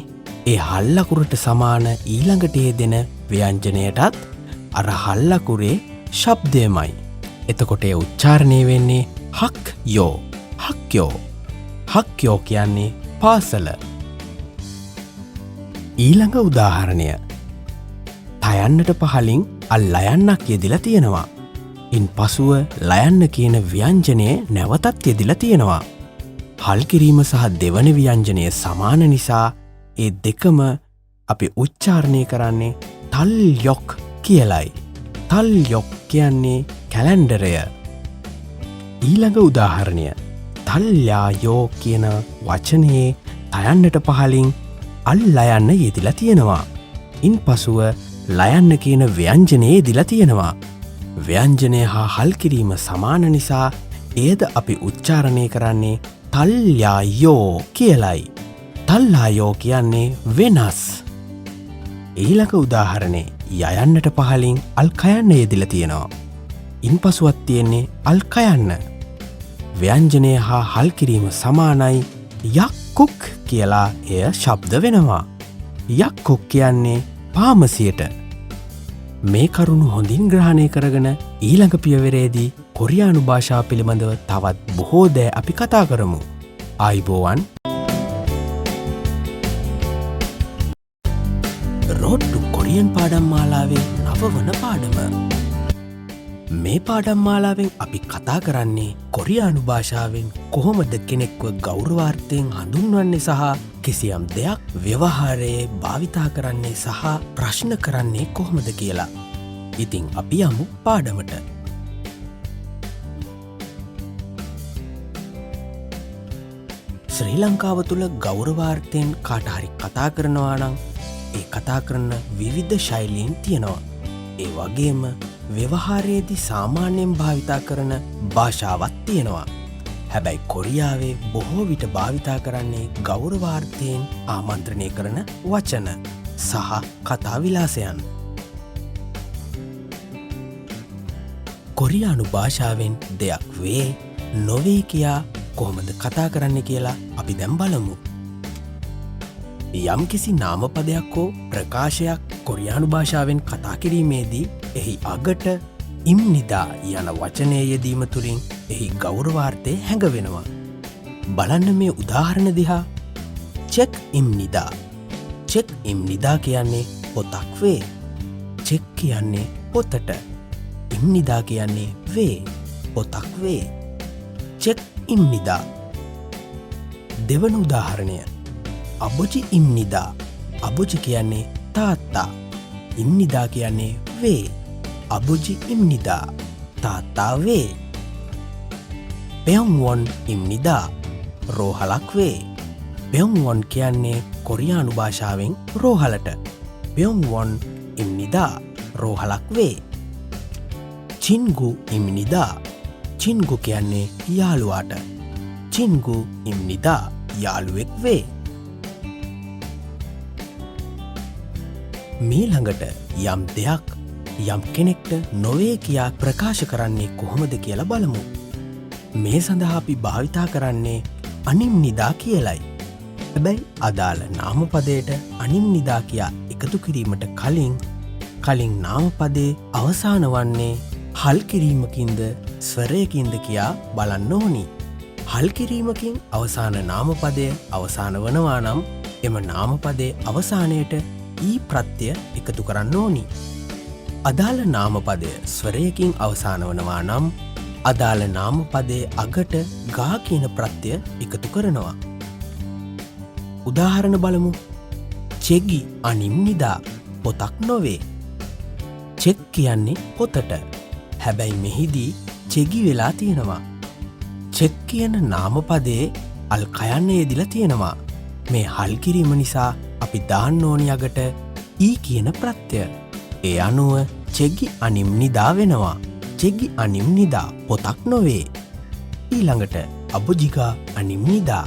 ඒ හල්ලකුරට සමාන ඊළඟට යෙදෙන ව්‍යංජනයටත් අර හල්ලකුරේ ශබ්දයමයි. එතකොට ඒ උච්චාරණය වෙන්නේ හක්යෝ. හක්යෝ. හක්යෝ කියන්නේ පාසල. ඊළඟ උදාහරණය. තයන්නට පහලින් අල් ලයන්නක් යෙදිලා තියෙනවා. ඉන් පසුව ලයන්න කියන ව්‍යංජනය නැවතත් යෙදිලා තියෙනවා. හල් කිරීම සහ දෙවන ව්‍යංජනය සමාන නිසා ඒ දෙකම අපි උච්චාරණය කරන්නේ තල් යොක් කියලයි. තල් යොක් කියන්නේ කැලැන්ඩරය. ඊළඟ උදාහරණය. තල්යායෝ කියන වචනයේ තයන්නට පහලින් අල් ලයන්න යෙදිලා තියෙනවා. ඉන් පසුව ලයන්න කියන ව්‍යංජනයේ යෙදිලා තියෙනවා. ව්‍යංජනය හා හල් කිරීම සමාන නිසා ඒද අපි උච්චාරණය කරන්නේ තල්යායෝ කියලයි. තල්ලායෝ කියන්නේ වෙනස්. ඊළඟ උදාහරණේ යයන්නට පහලින් අල් කයන්න යෙදිලා තියෙනවා. ඉන් පසුවත් තියෙන්නේ අල් කයන්න. ව්‍යංජනය හා හල් කිරීම සමානයි යක්කුක් කියලා එය ශබ්ද වෙනවා. යක්කුක් කියන්නේ පාමසියට. මේ කරුණු හොඳින් ග්‍රහණය කරගෙන ඊළඟ පියවරේදී කොරියානු භාෂාව පිළිබඳව තවත් බොහෝ දෑ අපි කතා කරමු. ආයිබෝවන්. රෝඩ් ටු කොරියන් පාඩම් මාලාවේ නවවන පාඩම. මේ පාඩම් මාලාවෙන් අපි කතා කරන්නේ කොරියානු භාෂාවෙන් කොහොමද කෙනෙක්ව ගෞරවාර්ථයෙන් හඳුන්වන්නේ සහ කිසියම් දෙයක් ව්‍යවහාරයේ භාවිතා කරන්නේ සහ ප්‍රශ්න කරන්නේ කොහොමද කියලා. ඉතින් අපි යමු පාඩමට. ශ්‍රී ලංකාව තුළ ගෞරවාර්ථයෙන් කාටහරි කතා කරනවා නම් ඒ කතා කරන විවිධ ශෛලීන් තියෙනවා. ඒ වගේම ව්‍යවහාරයේදී සාමාන්‍යයෙන් භාවිතා කරන භාෂාවත් තියෙනවා. හැබැයි කොරියාවේ බොහෝ විට භාවිතා කරන්නේ ගෞරවාර්ථයෙන් ආමන්ත්‍රණය කරන වචන සහ කතා විලාසයන්. කොරියානු භාෂාවෙන් දෙයක් වේ නොවේ කියා කොහොමද කතා කරන්න කියලා අපි දැන් බලමු. යම්කිසි නාමපදයක් හෝ ප්‍රකාශයක් කොරියානු භාෂාවෙන් කතා කිරීමේදී එහි අගට ඉම්නිදා යන වචනය යෙදීම තුළින් එහි ගෞරවාර්ථය හැඟවෙනවා. බලන්න මේ උදාහරණ දිහා. චෙක් ඉම්නිදා. චෙක් ඉම්නිදා කියන්නේ පොතක් වේ. චෙක් කියන්නේ පොතට. ඉම්නිදා කියන්නේ වේ. පොතක් වේ. චෙක් ඉම්නිදා. දෙවන උදාහරණය. අබොජි ඉම්නිදා. අබොජි කියන්නේ තාත්තා. ඉම්නිදා කියන්නේ වේ. අබොජි ඉම්නිදා. තාත්තා වේ. පෙයොන්වොන් ඉම්නිදා. රෝහලක් වේ. පෙයොන්වොන් කියන්නේ කොරියානු භාෂාවෙන් රෝහලට. පෙයොන්වොන් ඉම්නිදා. රෝහලක් වේ. චින්ගු ඉම්නිදා. චින්ගු කියන්නේ යාළුවාට. චින්ගු ඉම්නිදා. යාළුවෙක් වේ. මීළඟට යම් දෙයක් යම් කෙනෙක්ට නොවේ කියා ප්‍රකාශ කරන්නේ කොහොමද කියලා බලමු. මේ සඳහා අපි භාවිතා කරන්නේ අනිම්නිදා කියලයි. හැබැයි අදාළ නාමපදයට අනිම්නිදා කියා එකතු කිරීමට කලින් නාමපදේ අවසාන වන්නේ හල් කිරීමකින්ද ස්වරයකින්ද කියා බලන්න ඕනි. හල් කිරීමකින් අවසාන නාමපදය අවසාන වනවා නම් එම නාමපදේ අවසානයට ඊ ප්‍රත්‍ය එකතු කරන්න ඕනි. අදාළ නාමපදය ස්වරයකින් අවසාන වනවා නම් අදාළ නාමපදේ අගට ගා කියන ප්‍රත්‍ය එකතු කරනවා. උදාහරණ බලමු. චෙගි අනිම්නිදා. පොතක් නොවේ. චෙක් කියන්නේ පොතට. හැබැයි මෙහිදී චෙගි වෙලා තියෙනවා. චෙක් කියන නාමපදේ අල් කයන්න යෙදිලා තියෙනවා. මේ හල් කිරීම නිසා අපි දාන්න ඕනි අගට ඊ කියන ප්‍රත්‍ය. ඒ අනුව චෙගි අනිම්නිදා වෙනවා. චෙගි අනිම්නිදා පොතක් නොවේ. ඊළඟට අබොජිගා අනිම්නිදා.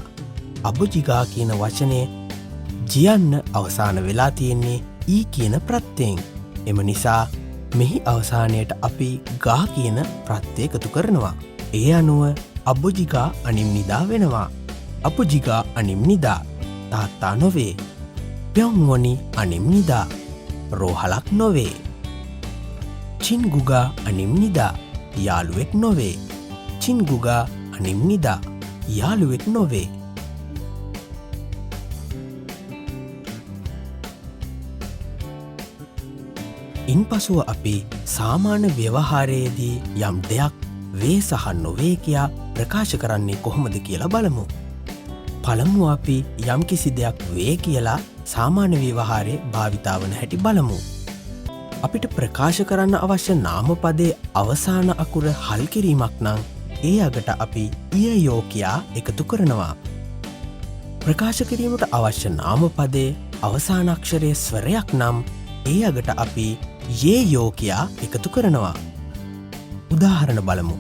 අබොජිගා කියන වචනය ජියන්න අවසාන වෙලා තියෙන්නේ ඊ කියන ප්‍රත්‍යයෙන්. එම නිසා මෙහි අවසානයට අපි ගා කියන ප්‍රත්‍යය එකතු කරනවා. ඒ අනුව අබ්බුජිගා අනිම්නිදා වෙනවා. අපුජිගා අනිම්නිදා තාත්තා නොවේ. ප්යොන්වොනි අනිම්නිදා රෝහලක් නොවේ. චින්ගුගා අනිම්නිදා යාළුවෙක් නොවේ. චින්ගුගා අනිම්නිදා යාළුවෙක් නොවේ. ඉන් පසුව අපි සාමාන්‍ය ව්‍යවහාරයේදී යම් දෙයක් වේ සහ නොවේ කියා ප්‍රකාශ කරන්නේ කොහොමද කියලා බලමු. පළමුව අපි යම් කිසි දෙයක් වේ කියලා සාමාන්‍ය ව්‍යවහාරයේ භාවිතාවන හැටි බලමු. අපිට ප්‍රකාශ කරන්න අවශ්‍ය නාමපදයේ අවසාන අකුර හල් කිරීමක් නම් ඒ අගට අපි ඉයයෝ කියා එකතු කරනවා. ප්‍රකාශ කිරීමට අවශ්‍ය නාමපදයේ අවසාන අක්ෂරයේ ස්වරයක් නම් ඒ අගට අපි යේයෝ කියා එකතු කරනවා. උදාහරණ බලමු.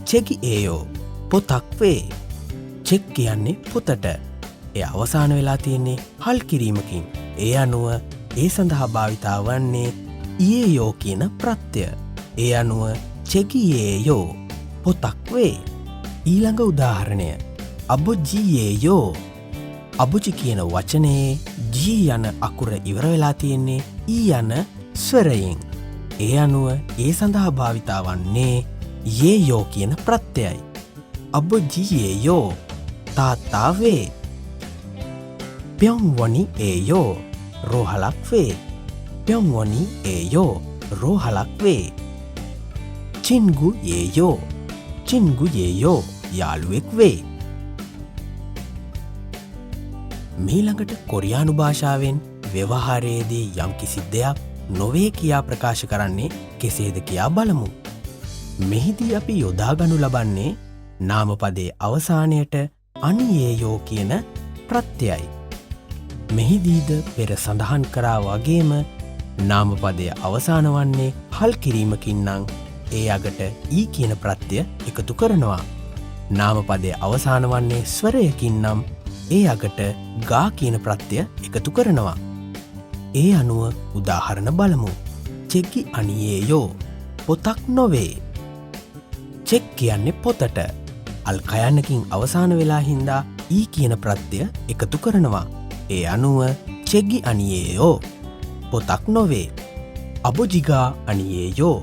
චෙකි ඒයෝ පොතක් වේ. චෙක් කියන්නේ පොතට. එය අවසාන වෙලා තියෙන්නේ හල් කිරීමකින්. ඒ අනුව ඒ සඳහා භාවිතා වන්නේ ඉයේයෝ කියන ප්‍රත්‍යය. ඒ අනුව චෙකියේයෝ පොතක් වේ. ඊළඟ උදාහරණය. අබුජියේයෝ. අබුජි කියන වචනයේ ජී යන අකුර ඉවර වෙලා තියෙන්නේ ඊ යන ස්වරයෙන්. ඒ අනුව ඒ සඳහා භාවිතා වන්නේ යේයෝ කියන ප්‍රත්‍යයයි. අබුජියේයෝ තාත්තා වේ. ප්යොන්වොනි ඒයෝ රෝහලක් වේ. ප්යොන්වොනි ඒයෝ රෝහලක් වේ. චින්ගු යේයෝ. චින්ගු යේයෝ යාළුවෙක් වේ. මීළඟට කොරියානු භාෂාවෙන් ව්‍යවහාරයේදී යම් කිසි දෙයක් නොවේ කියා ප්‍රකාශ කරන්නේ කෙසේද කියා බලමු. මෙහිදී අපි යොදාගනු ලබන්නේ නාමපදයේ අවසානයට අනියේයෝ කියන ප්‍රත්‍යයයි. මෙහිදීද පෙර සඳහන් කරා වගේම නාමපදය අවසාන වන්නේ හල් කිරීමකින් නම් ඒ අගට ඊ කියන ප්‍රත්‍යය එකතු කරනවා. නාමපදය අවසාන වන්නේ ස්වරයකින් නම් ඒ අගට ගා කියන ප්‍රත්‍යය එකතු කරනවා. ඒ අනුව උදාහරණ බලමු. චෙකි අනියේයෝ පොතක් නොවේ. චෙක් කියන්නේ පොතට. අල් කයන්නකින් අවසාන වෙලා හින්දා ඊ කියන ප්‍රත්‍යය එකතු කරනවා. ඒ අනුව චෙගි අනියේයෝ පොතක් නොවේ. අබුජිගා අනියේයෝ.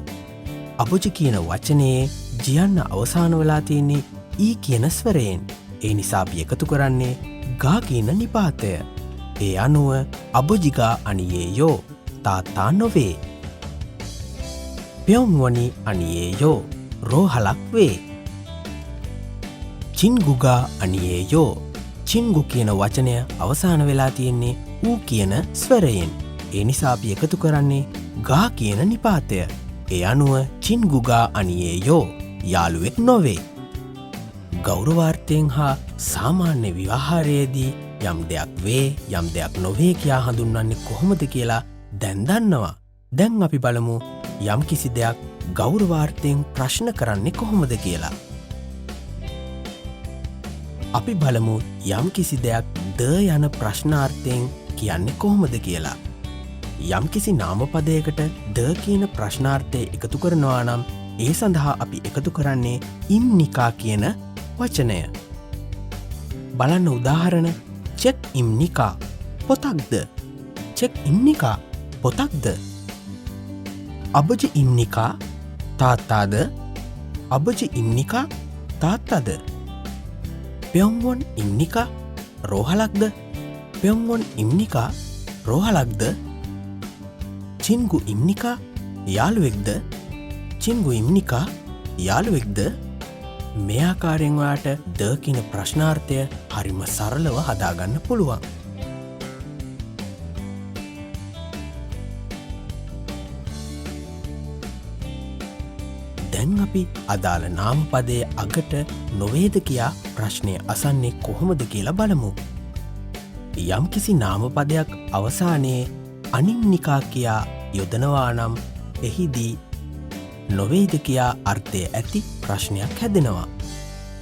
අබුජි කියන වචනයේ ජියන්න අවසාන වෙලා තියන්නේ ඊ කියන ස්වරයෙන්. ඒ නිසා අපි එකතු කරන්නේ ගා කියන නිපාතය. ඒ අනුව අබුජිගා අනියේයෝ තාත්තා නොවේ. ප්යොන්වොනි අනියේයෝ රෝහලක් වේ. චින්ගුගා අනියේයෝ. චින්ගු කියන වචනය අවසාන වෙලා තියෙන්නේ ඌ කියන ස්වරයෙන්. ඒ නිසා අපි එකතු කරන්නේ ගා කියන නිපාතය. ඒ අනුව චින්ගුගා අනියේයෝ යාළුවෙක් නොවේ. ගෞරවාර්ථයෙන් හා සාමාන්‍ය විවාහාරයේදී යම් දෙයක් වේ යම් දෙයක් නොවේ කියා හඳුන්වන්නේ කොහොමද කියලා දැන් දන්නවා. දැන් අපි බලමු යම් කිසි දෙයක් ගෞරවාර්ථයෙන් ප්‍රශ්න කරන්නේ කොහොමද කියලා. අපි බලමු යම් කිසි දෙයක් ද යන ප්‍රශ්නාර්ථයෙන් කියන්නේ කොහොමද කියලා. යම් කිසි නාමපදයකට ද කියන ප්‍රශ්නාර්ථය එකතු කරනවා නම් ඒ සඳහා අපි එකතු කරන්නේ ඉම්නිකා කියන වචනය. බලන්න උදාහරණ. චෙක් ඉම්නිකා පොතක්ද. චෙක් ඉම්නිකා පොතක්ද. අබුජි ඉම්නිකා තාත්තාද. අබුජි ඉම්නිකා තාත්තාද. ප්යොන්වොන් ඉම්නිකා රෝහලක්ද. ප්යොන්වොන් ඉම්නිකා රෝහලක්ද. චින්ගු ඉම්නිකා යාළුවෙක්ද. චින්ගු ඉම්නිකා යාළුවෙක්ද. මේ ආකාරයෙන් ඔයාට ද කියන ප්‍රශ්නාර්ථය හරිම සරලව හදාගන්න පුළුවන්. දැන් අපි අදාළ නාමපදයේ අගට නොවේද කියා ප්‍රශ්නය අසන්නේ කොහොමද කියලා බලමු. යම් කිසි නාමපදයක් අවසානයේ අනිම්නිකා කියා යොදනවා නම් එහිදී නොවේද කියා අර්ථය ඇති ප්‍රශ්නයක් හැදෙනවා.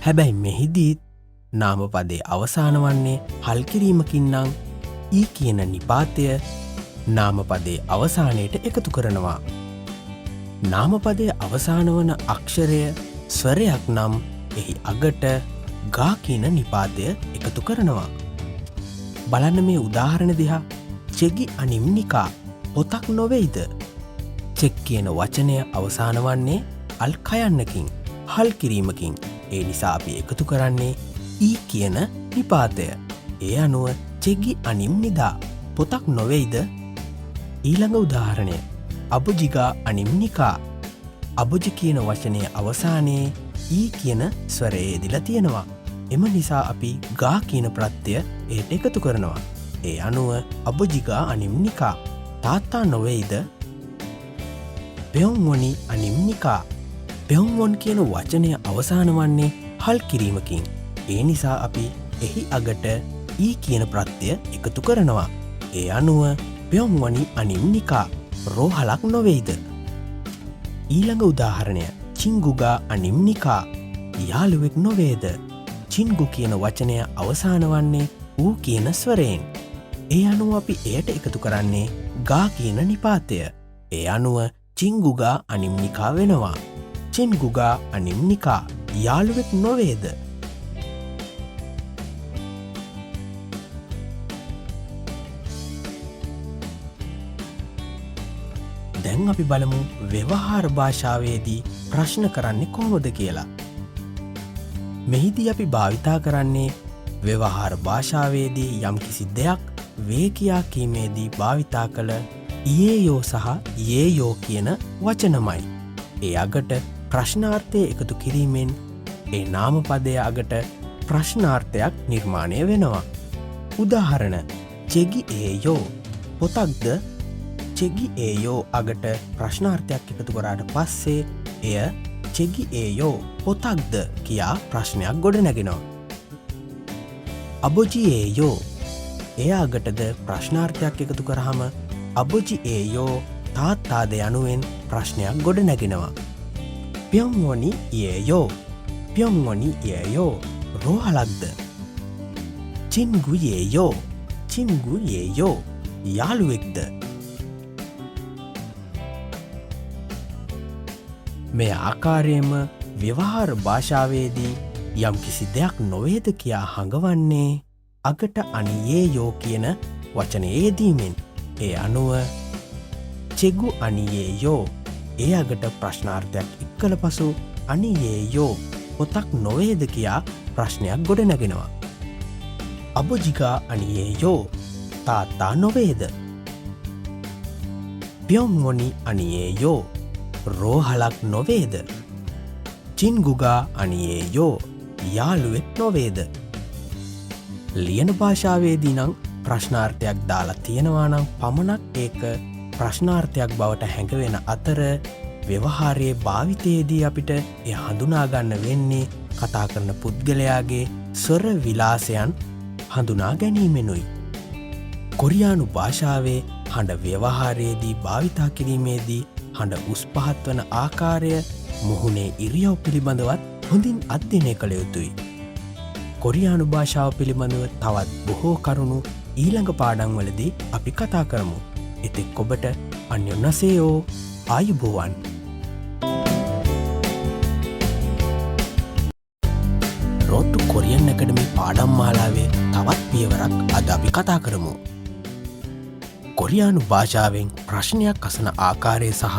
හැබැයි මෙහිදීත් නාමපදයේ අවසාන වන්නේ හල් කිරීමකින් නම් ඊ කියන නිපාතය නාමපදයේ අවසානයට එකතු කරනවා. නාමපදයේ අවසාන වන අක්ෂරය ස්වරයක් නම් එහි අගට ගා කියන නිපාතය එකතු කරනවා. බලන්න මේ උදාහරණ දිහා. චෙගි අනිම්නිකා පොතක් නොවෙයිද? චෙක් කියන වචනය අවසාන වන්නේ අල් කයන්නකින්, හල් කිරීමකින්. ඒ නිසා අපි එකතු කරන්නේ ඊ කියන නිපාතය. ඒ අනුව චෙගි අනිම්නිදා පොතක් නොවෙයිද? ඊළඟ උදාහරණය. අබුජිගා අනිම්නිකා. අබුජි කියන වචනය අවසානයේ ඊ කියන ස්වරයේ යෙදිලා තියෙනවා. එම නිසා අපි ගා කියන ප්‍රත්‍යය එයට එකතු කරනවා. ඒ අනුව අබුජිගා අනිම්නිකා තාත්තා නොවෙයිද? පෙයොන්වොනි අනිම්නිකා. පෙයොන්වොන් කියන වචනය අවසාන වන්නේ හල් කිරීමකින්. ඒ නිසා අපි එහි අගට ඊ කියන ප්‍රත්‍යය එකතු කරනවා. ඒ අනුව පෙයොන්වොනි අනිම්නිකා රෝහලක් නොවෙයිද? ඊළඟ උදාහරණය. චිංගුගා අනිම්නිකා යාළුවෙක් නොවේද? චින්ගු කියන වචනය අවසාන වන්නේ ඌ කියන ස්වරයෙන්. ඒ අනුව අපි එයට එකතු කරන්නේ ගා කියන නිපාතය. ඒ අනුව චිංගුගා අනිම්නිකා වෙනවා. චින්ගුගා අනිම්නිකා යාළුවෙක් නොවේද? දැන් අපි බලමු ව්‍යවහාර භාෂාවේදී ප්‍රශ්න කරන්නේ කොහොමද කියලා. මෙහිදී අපි භාවිතා කරන්නේ ව්‍යවහාර භාෂාවේදී යම්කිසි දෙයක් වේ කියා කීමේදී භාවිතා කළ ඉයේයෝ සහ යේයෝ කියන වචනමයි. ඒ අගට ප්‍රශ්නාර්ථය එකතු කිරීමෙන් ඒ නාමපදය අගට ප්‍රශ්නාර්ථයක් නිර්මාණය වෙනවා. උදාහරණ. චෙගි ඒයෝ පොතක්ද? චෙගි ඒයෝ අගට ප්‍රශ්නාර්ථයක් එකතු කරාට පස්සේ එය චෙගි ඒයෝ පොතක්ද කියා ප්‍රශ්නයක් ගොඩ නැගෙනවා. අබොජි ඒයෝ එය අගටද ප්‍රශ්නාර්ථයක් එකතු කරහම අබොජි ඒයෝ තාත්තාද යනුවෙන් ප්‍රශ්නයක් ගොඩ නැගෙනවා. පියොන්වොනි ඒයෝ පියොන්වොනි ඒයෝ රෝහලක්ද? චින්ගු ඒයෝ චින්ගු ඒයෝ යාළුවෙක්ද? මේ ආකාරයේම ව්‍යවහාර භාෂාවේදී යම් කිසි දෙයක් නොවේද කියා හඟවන්නේ අගට අනියේයෝ කියන වචනයේ යෙදීමෙන්. ඒ අනුව චෙගු අනියේයෝ ඒ අගට ප්‍රශ්නාර්ථයක් එක්කල පසු අනියේයෝ පොතක් නොවේද කියා ප්‍රශ්නයක් ගොඩ නැගෙනවා. අබුජිගා අනියේයෝ තාත්තා නොවේද? පියොන්වොනි අනියේයෝ රෝහලක් නොවේද? චින්ගුගා අනියේයෝ යාළුවෙක් නොවේද? ලියන භාෂාවේදී නම් ප්‍රශ්නාර්ථයක් දාලා තියෙනවා නම් පමණක් ඒක ප්‍රශ්නාර්ථයක් බවට හැඟවෙන අතර ව්‍යවහාරයේ භාවිතයේදී අපිට එය හඳුනාගන්න වෙන්නේ කතා කරන පුද්ගලයාගේ ස්වර විලාසයන් හඳුනා ගැනීමෙනුයි. කොරියානු භාෂාවේ හඬ ව්‍යවහාරයේදී භාවිතා කිරීමේදී හඬ උස් පහත් වන ආකාරය මුහුණේ ඉරියව් පිළිබඳවත් හොඳින් අධ්‍යයනය කළ යුතුයි. කොරියානු භාෂාව පිළිබඳව තවත් බොහෝ කරුණු ඊළඟ පාඩම්වලදී අපි කතා කරමු. එතෙක් ඔබට අන්‍යොන්නසේයෝ ආයුබෝවන්. රෝට්ටු කොරියන් ඇකඩමි පාඩම් මාලාවේ තවත් පියවරක් අද අපි කතා කරමු. කොරියානු භාෂාවෙන් ප්‍රශ්නයක් අසන ආකාරය සහ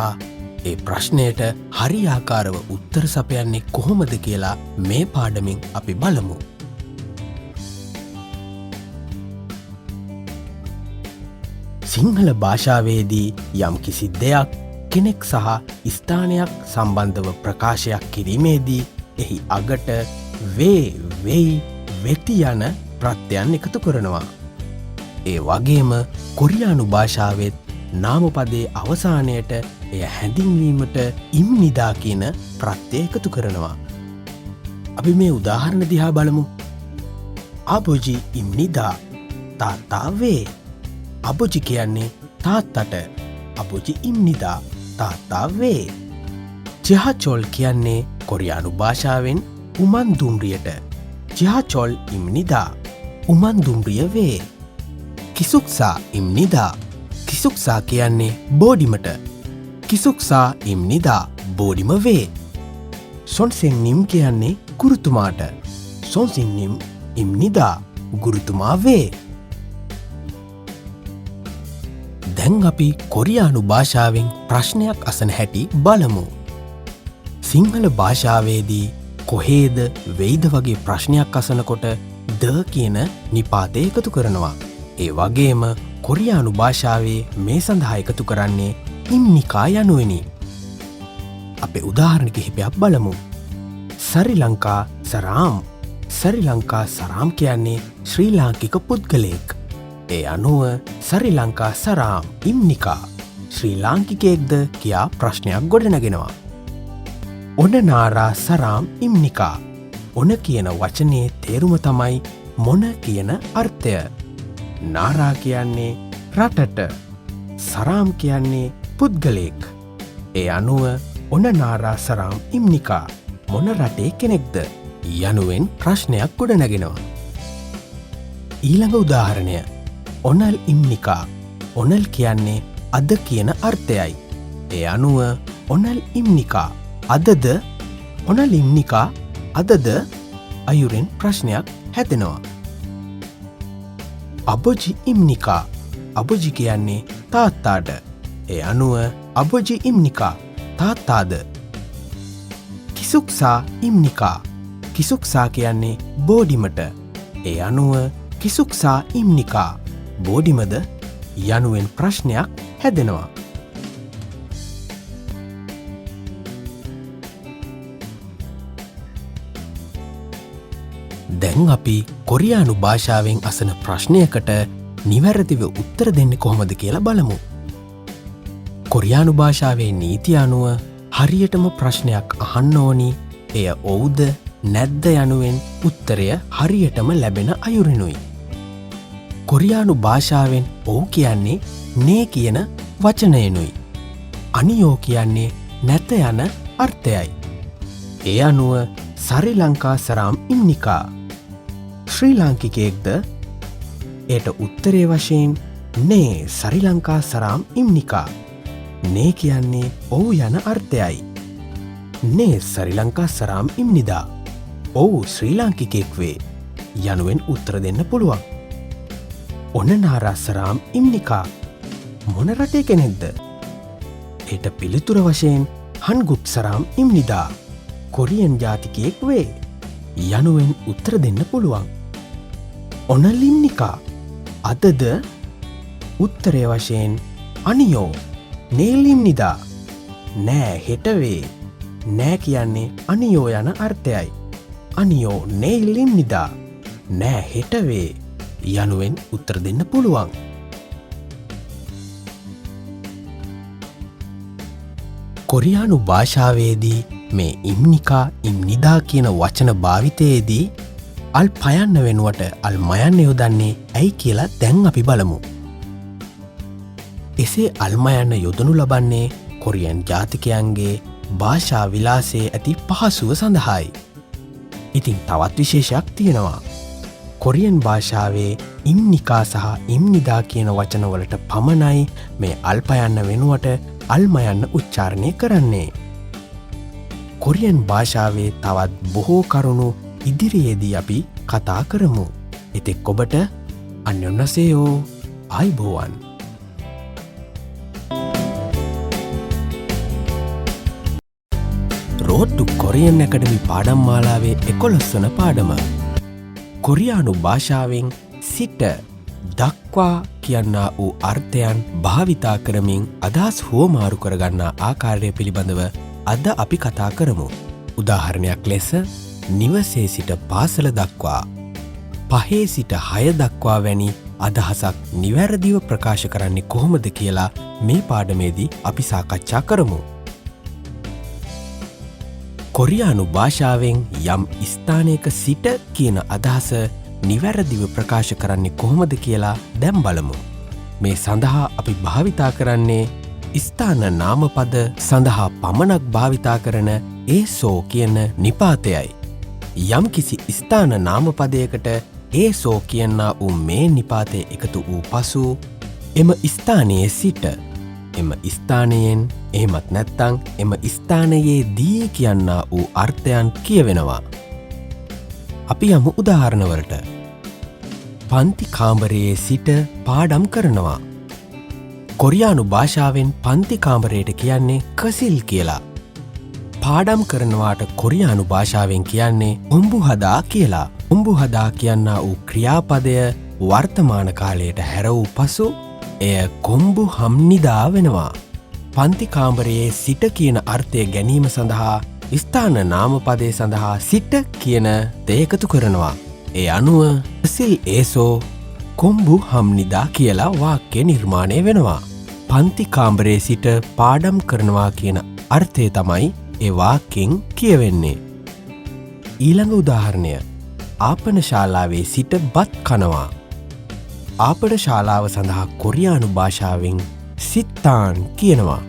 ඒ ප්‍රශ්නයට හරියාකාරව උත්තර සපයන්නේ කොහොමද කියලා මේ පාඩමින් අපි බලමු. සිංහල භාෂාවේදී යම් කිසි දෙයක් කෙනෙක් සහ ස්ථානයක් සම්බන්ධව ප්‍රකාශයක් කිරීමේදී එහි අගට වේ, වෙයි, වෙති යන ප්‍රත්‍යයන් එකතු කරනවා. ඒ වගේම කොරියානු භාෂාවෙත් නාමපදයේ අවසානයට එය හැඳින්වීමට ඉම්නිදා කියන ප්‍රත්‍යය එකතු කරනවා. අපි මේ උදාහරණ දිහා බලමු. අබොජි ඉම්නිදා තාත්තා වේ. අබොජි කියන්නේ තාත්තට. අබොජි ඉම්නිදා තාත්තා වේ. චෙහචොල් කියන්නේ කොරියානු භාෂාවෙන් උමන්දුම්රියට. චෙහචොල් ඉම්නිදා උමන්දුම්රිය වේ. කිසුක්සා ඉම්නිදා කිසුක්සා කියන්නේ බෝඩිමට. කිසුක්සා ඉම්නිදා බෝඩිම වේ. සොන්සෙන් නිම් කියන්නේ ගුරුතුමාට. සොන්සින් නිම් ඉම්නිදා ගුරුතුමා වේ. දැන් අපි කොරියානු භාෂාවෙන් ප්‍රශ්නයක් අසන හැටි බලමු. සිංහල භාෂාවේදී කොහේද වෙයිද වගේ ප්‍රශ්නයක් අසනකොට ද කියන නිපාතය එකතු කරනවා. ඒ වගේම කොරියානු භාෂාවේ මේ සඳහා එකතු කරන්නේ ඉම්නිකා යනුවෙනි. අපේ උදාහරණ කිහිපයක් බලමු. සරි ලංකා සරාම්. සරි ලංකා සරාම් කියන්නේ ශ්‍රී ලාංකික පුද්ගලයෙක්. ඒ අනුව සරි ලංකා සරාම් ඉම්නිකා ශ්‍රී ලාංකිකයෙක්ද කියා ප්‍රශ්නයක් ගොඩනගෙනවා. ඔන නාරා සරාම් ඉම්නිකා. ඔන කියන වචනයේ තේරුම තමයි මොන කියන අර්ථය. නාරා කියන්නේ රටට. සරාම් කියන්නේ පුද්ගලයෙක්. ඒ අනුව ඔන නාරා සරාම් ඉම්නිකා මොන රටේ කෙනෙක්ද යනුවෙන් ප්‍රශ්නයක් ගොඩනගෙනවා. ඊළඟ උදාහරණය. ඔනල් ඉම්නිකා. ඔනල් කියන්නේ අද කියන අර්ථයයි. ඒ අනුව ඔනල් ඉම්නිකා අදද ඔනල් ඉම්නිකා අදද අයුරෙන් ප්‍රශ්නයක් හැදෙනවා. අබොජි ඉම්නිකා. අබොජි කියන්නේ තාත්තාට. ඒ අනුව අබොජි ඉම්නිකා තාත්තාද. කිසුක්සා ඉම්නිකා. කිසුක්සා කියන්නේ බෝඩිමට. ඒ අනුව කිසුක්සා ඉම්නිකා බෝඩිමද යනුවෙන් ප්‍රශ්නයක් හැදෙනවා. දැන් අපි කොරියානු භාෂාවෙන් අසන ප්‍රශ්නයකට නිවැරදිව උත්තර දෙන්න කොහොමද කියලා බලමු. කොරියානු භාෂාවේ නීති අනුව හරියටම ප්‍රශ්නයක් අහන්න ඕනි. එය ඔව්ද නැද්ද යනුවෙන් උත්තරය හරියටම ලැබෙන අයුරිනුයි. කොරියානු භාෂාවෙන් ඔව් කියන්නේ නේ කියන වචනයනුයි. අනියෝ කියන්නේ නැත යන අර්ථයයි. ඒ අනුව සරි ලංකා සරාම් ඉම්නිකා ශ්‍රී ලාංකිකයෙක්ද? එයට උත්තරේ වශයෙන් නේ සරි ලංකා සරාම් ඉම්නිකා. නේ කියන්නේ ඔව් යන අර්ථයයි. නේ සරි ලංකා සරාම් ඉම්නිදා. ඔව් ශ්‍රී ලාංකිකයෙක් වේ යනුවෙන් උත්තර දෙන්න පුළුවන්. ඔන නාරා සරාම් ඉම්නිකා මොන රටේ කෙනෙක්ද? එයට පිළිතුර වශයෙන් හන්ගුක් සරාම් ඉම්නිදා කොරියන් ජාතිකයෙක් වේ යනුවෙන් උත්තර දෙන්න පුළුවන්. ඔන ලිම්නිකා අදද උත්තරය වශයෙන් අනියෝ නේලිම්නිදා නෑ හෙටවේ. නෑ කියන්නේ අනියෝ යන අර්ථයයි. අනියෝ නේලිම්නිදා නෑ හෙටවේ යනුවෙන් උත්තර දෙන්න පුළුවන්. කොරියානු භාෂාවේදී මේ ඉම්නිකා ඉම්නිදා කියන වචන භාවිතයේදී අල් පයන්න වෙනුවට අල් මයන්න යොදන්නේ ඇයි කියලා දැන් අපි බලමු. එසේ අල්මයන්න යොදනු ලබන්නේ කොරියන් ජාතිකයන්ගේ භාෂා විලාසයේ ඇති පහසුව සඳහායි. ඉතින් තවත් විශේෂයක් තියෙනවා. කොරියන් භාෂාවේ ඉම්නිකා සහ ඉම්නිදා කියන වචනවලට පමණයි මේ අල්පයන්න වෙනුවට අල්මයන්න උච්චාරණය කරන්නේ. කොරියන් භාෂාවේ තවත් බොහෝ කරුණු ඉදිරියේදී අපි කතා කරමු. එතෙක් ඔබට අන්‍යොන්නසේයෝ ආයිබෝවන්. රෝට්ටු කොරියන් ඇකඩමි පාඩම් මාලාවේ 11 වන පාඩම. කොරියානු භාෂාවෙන් සිට දක්වා කියන්නා වූ අර්ථයන් භාවිතා කරමින් අදහස් හුවමාරු කරගන්නා ආකාරය පිළිබඳව අද අපි කතා කරමු. උදාහරණයක් ලෙස නිවසේ සිට පාසල දක්වා, පහේ සිට 6 දක්වා වැනි අදහසක් නිවැරදිව ප්‍රකාශ කරන්නේ කොහොමද කියලා මේ පාඩමේදී අපි සාකච්ඡා කරමු. කොරියානු භාෂාවෙන් යම් ස්ථානයක සිට කියන අදහස නිවැරදිව ප්‍රකාශ කරන්නේ කොහොමද කියලා දැන් බලමු. මේ සඳහා අපි භාවිතා කරන්නේ ස්ථාන නාමපද සඳහා පමණක් භාවිතා කරන ඒසෝ කියන නිපාතයයි. යම් කිසි ස්ථාන නාමපදයකට ඒසෝ කියන්නා වූ මේ නිපාතය එකතු වූ පසු එම ස්ථානයේ සිට එම ස්ථානයෙන් එහෙමත් නැත්තං එම ස්ථානයේ දී කියන්නා වූ අර්ථයන් කියවෙනවා. අපි යමු උදාහරණවලට. පන්ති කාමරයේ සිට පාඩම් කරනවා. කොරියානු භාෂාවෙන් පන්ති කාමරයට කියන්නේ කසිල් කියලා. පාඩම් කරනවාට කොරියානු භාෂාවෙන් කියන්නේ ඔම්බු හදා කියලා. ඔම්බු හදා කියන්නා වූ ක්‍රියාපදය වර්තමාන කාලයට හැර වූ පසු එය කොම්බු හම්නිදා වෙනවා. පන්ති කාමරයේ සිට කියන අර්ථය ගැනීම සඳහා ස්ථාන නාමපදය සඳහා සිට කියන දෙයකතු කරනවා. ඒ අනුව සිල් ඒසෝ කොම්බු හම්නිදා කියලා වාක්‍ය නිර්මාණය වෙනවා. පන්ති කාමරයේ සිට පාඩම් කරනවා කියන අර්ථය තමයි ඒ වාක්‍යෙන් කියවෙන්නේ. ඊළඟ උදාහරණය. ආපන ශාලාවේ සිට බත් කනවා. ආපන ශාලාව සඳහා කොරියානු භාෂාවෙන් සිත්තාන් කියනවා.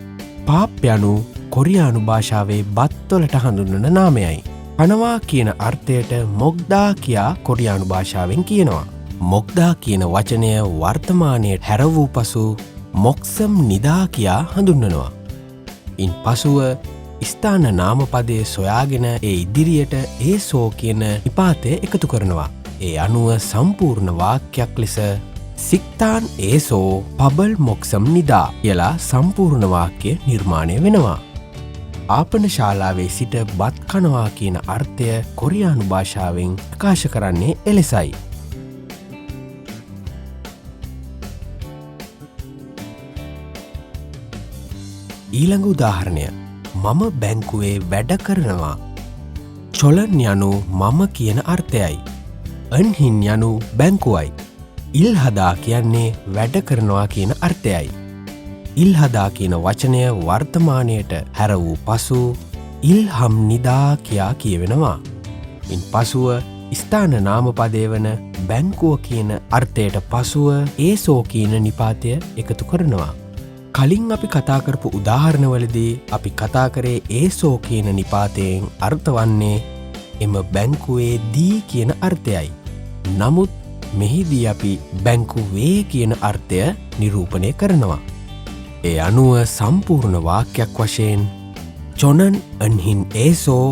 පාප් යනු කොරියානු භාෂාවේ බත්වලට හඳුන්වන නාමයයි. කනවා කියන අර්ථයට මොක්දා කියා කොරියානු භාෂාවෙන් කියනවා. මොක්දා කියන වචනය වර්තමානයට හැර වූ පසු මොක්සම් නිදා කියා හඳුන්වනවා. ඉන් පසුව ස්ථාන නාමපදය සොයාගෙන ඒ ඉදිරියට ඒ සෝ කියන නිපාතය එකතු කරනවා. ඒ අනුව සම්පූර්ණ වාක්‍යයක් ලෙස සික්තාන් ඒසෝ පබල් මොක්සම් නිදා කියලා සම්පූර්ණ වාක්‍ය නිර්මාණය වෙනවා. ආපන ශාලාවේ සිට බත් කනවා කියන අර්ථය කොරියානු භාෂාවෙන් ප්‍රකාශ කරන්නේ එලෙසයි. ඊළඟ උදාහරණය. මම බැංකුවේ වැඩ කරනවා. චොලන් යනු මම කියන අර්ථයයි. අන්හින් යනු බැංකුවයි. ඉල්හදා කියන්නේ වැඩ කරනවා කියන අර්ථයයි. ඉල්හදා කියන වචනය වර්තමානයට හැර වූ පසු ඉල්හම් නිදා කියා කියවෙනවා. ඉන් පසුව ස්ථාන නාමපදය වන බැංකුව කියන අර්ථයට පසුව ඒසෝ කියන නිපාතය එකතු කරනවා. කලින් අපි කතා කරපු උදාහරණවලදී අපි කතා කරේ ඒසෝ කියන නිපාතයෙන් අර්ථ වන්නේ එම බැංකුවේ දී කියන අර්ථයයි. නමුත් මෙහිදී අපි බැංකුවේ කියන අර්ථය නිරූපණය කරනවා. ඒ අනුව සම්පූර්ණ වාක්‍යයක් වශයෙන් චොනන් අන්හින් ඒසෝ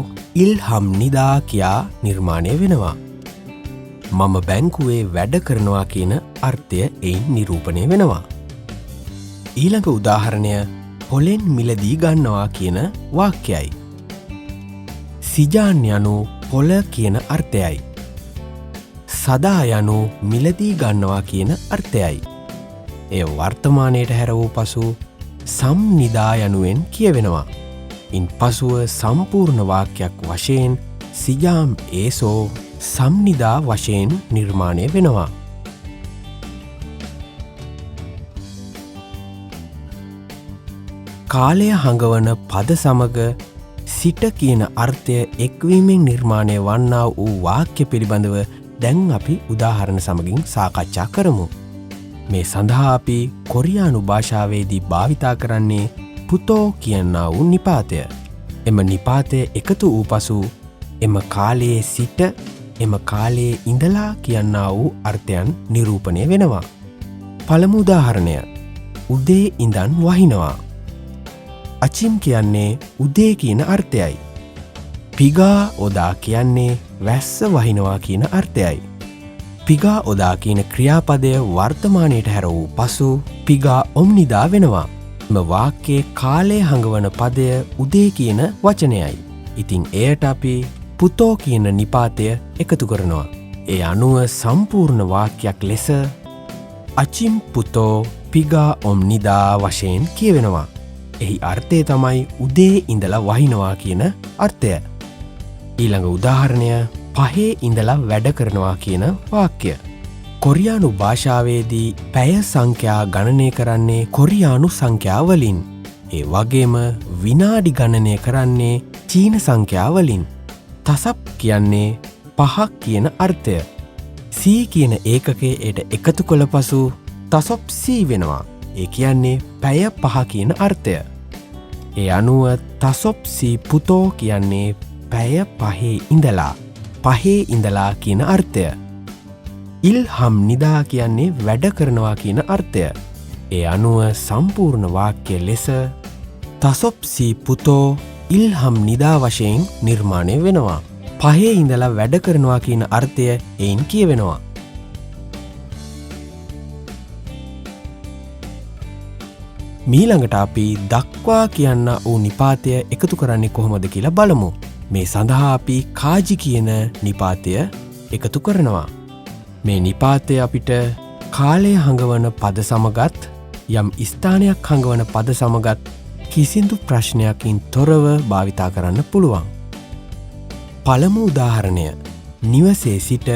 ඉල්හම් නිදා කියා නිර්මාණය වෙනවා. මම බැංකුවේ වැඩ කරනවා කියන අර්ථය එයින් නිරූපණය වෙනවා. ඊළඟ උදාහරණය පොලෙන් මිලදී ගන්නවා කියන වාක්‍යයයි. සිජාන් යනු පොල කියන අර්ථයයි. සදා යනු මිලදී ගන්නවා කියන අර්ථයයි. එය වර්තමානයට හැර වූ පසු සම්නිදා යනුවෙන් කියවෙනවා. ඉන් පසුව සම්පූර්ණ වාක්‍යයක් වශයෙන් සිජාම් ඒසෝ සම්නිදා වශයෙන් නිර්මාණය වෙනවා. කාලය හඟවන පද සමග සිට කියන අර්ථය එක්වීමෙන් නිර්මාණය වන්නා වූ වාක්‍ය පිළිබඳව දැන් අපි උදාහරණ සමගින් සාකච්ඡා කරමු. මේ සඳහා අපි කොරියානු භාෂාවේදී භාවිතා කරන්නේ පුතෝ කියන්නා වූ නිපාතය. එම නිපාතය එකතු වූ පසු එම කාලයේ සිට එම කාලයේ ඉඳලා කියන්නා වූ අර්ථයන් නිරූපණය වෙනවා. පළමු උදාහරණය. උදේ ඉඳන් වහිනවා. අචිම් කියන්නේ උදේ කියන අර්ථයයි. පිගා ඔදා කියන්නේ වැස්ස වහිනවා කියන අර්ථයයි. පිගා ඔදා කියන ක්‍රියාපදය වර්තමානයට හැර වූ පසු පිගා ඔම්නිදා වෙනවා. එම වාක්‍යයේ කාලය හඟවන පදය උදේ කියන වචනයයි. ඉතින් එයට අපි පුතෝ කියන නිපාතය එකතු කරනවා. ඒ අනුව සම්පූර්ණ වාක්‍යයක් ලෙස අචිම් පුතෝ පිගා ඔම්නිදා වශයෙන් කියවෙනවා. එහි අර්ථය තමයි උදේ ඉඳලා වහිනවා කියන අර්ථය. ඊළඟ උදාහරණය පහේ ඉඳලා වැඩ කරනවා කියන වාක්‍ය. කොරියානු භාෂාවේදී පැය සංඛ්‍යා ගණනය කරන්නේ කොරියානු සංඛ්‍යාවලින්. ඒ වගේම විනාඩි ගණනය කරන්නේ චීන සංඛ්‍යාවලින්. තසප් කියන්නේ පහක් කියන අර්ථය. සී කියන ඒකකයට එකතු කළ පසු තසොප් සී වෙනවා. ඒ කියන්නේ පැය පහ කියන අර්ථය. ඒ අනුව තසොප්සි පුතෝ කියන්නේ පැය පහේ ඉඳලා කියන අර්ථය. ඉල්හම් නිදා කියන්නේ වැඩ කරනවා කියන අර්ථය. ඒ අනුව සම්පූර්ණ වාක්‍ය ලෙස තසොප්සි පුතෝ ඉල්හම් නිදා වශයෙන් නිර්මාණය වෙනවා. පහේ ඉඳලා වැඩ කරනවා කියන අර්ථය එයින් කියවෙනවා. මීළඟට අපි දක්වා කියන්න වූ නිපාතය එකතු කරන්නේ කොහොමද කියලා බලමු. මේ සඳහා අපි කාජි කියන නිපාතය එකතු කරනවා. මේ නිපාතය අපිට කාලය හඟවන පද සමගත් යම් ස්ථානයක් හඟවන පද සමගත් කිසිදු ප්‍රශ්නයකින් තොරව භාවිතා කරන්න පුළුවන්. පළමු උදාහරණය නිවසේ සිට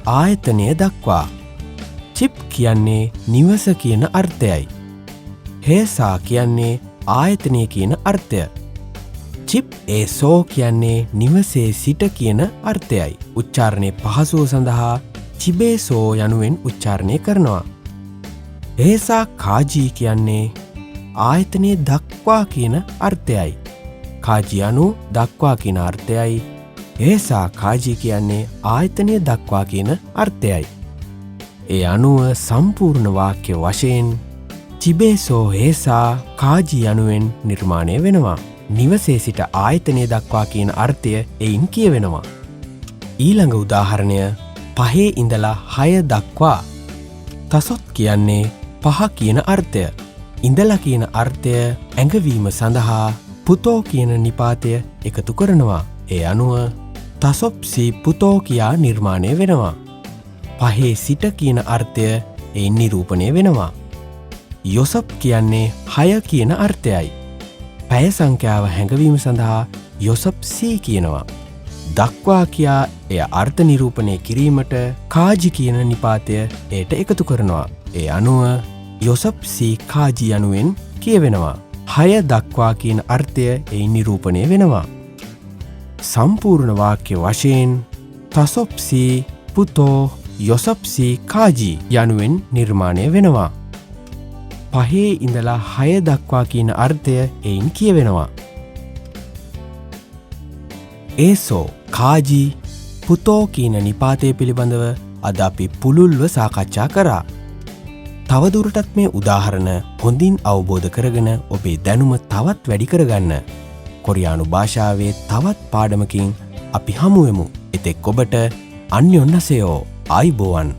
ආයතනය දක්වා. චිප් කියන්නේ නිවස කියන අර්ථයයි. හේසා කියන්නේ ආයතනය කියන අර්ථය. චිප් ඒ සෝ කියන්නේ නිවසේ සිට කියන අර්ථයයි. උච්චාරණය පහසුව සඳහා චිබේ සෝ යනුවෙන් උච්චාරණය කරනවා. හේසා කාජී කියන්නේ ආයතනය දක්වා කියන අර්ථයයි. කාජී අනු දක්වා කියන අර්ථයයි. හේසා කාජී කියන්නේ ආයතනය දක්වා කියන අර්ථයයි. ඒ අනුව සම්පූර්ණ වාක්‍ය වශයෙන් චිබේසෝ හේසා කාජී යනුවෙන් නිර්මාණය වෙනවා. නිවසේ සිට ආයතනය දක්වා කියන අර්ථය එයින් කියවෙනවා. ඊළඟ උදාහරණය පහේ ඉඳලා 6 දක්වා. තසොත් කියන්නේ පහ කියන අර්ථය. ඉඳලා කියන අර්ථය ඇඟවීම සඳහා පුතෝ කියන නිපාතය එකතු කරනවා. ඒ අනුව තසොප්සි පුතෝ කියා නිර්මාණය වෙනවා. පහේ සිට කියන අර්ථය එයින් නිරූපණය වෙනවා. යොසප් කියන්නේ 6 කියන අර්ථයයි. පැය සංඛ්‍යාව හැඟවීම සඳහා යොසප් සී කියනවා. දක්වා කියා එය අර්ථ නිරූපණය කිරීමට කාජි කියන නිපාතය එයට එකතු කරනවා. ඒ අනුව යොසප් සී කාජි යනුවෙන් කියවෙනවා. 6 දක්වා කියන අර්ථය එයින් නිරූපණය වෙනවා. සම්පූර්ණ වාක්‍ය වශයෙන් තසොප්සි පුතෝ යොසප්සි කාජි යනුවෙන් නිර්මාණය වෙනවා. පහේ ඉඳලා 6 දක්වා කියන අර්ථය එයින් කියවෙනවා. ඒසෝ කාජි පුතෝ කියන නිපාතය පිළිබඳව අද අපි පුළුල්ව සාකච්ඡා කරා. තවදුරටත් මේ උදාහරණ හොඳින් අවබෝධ කරගෙන ඔබේ දැනුම තවත් වැඩි කරගන්න. කොරියානු භාෂාවේ තවත් පාඩමකින් අපි හමුවෙමු. එතෙක් ඔබට අන්‍යොන්නසයෝ ආයිබෝවන්.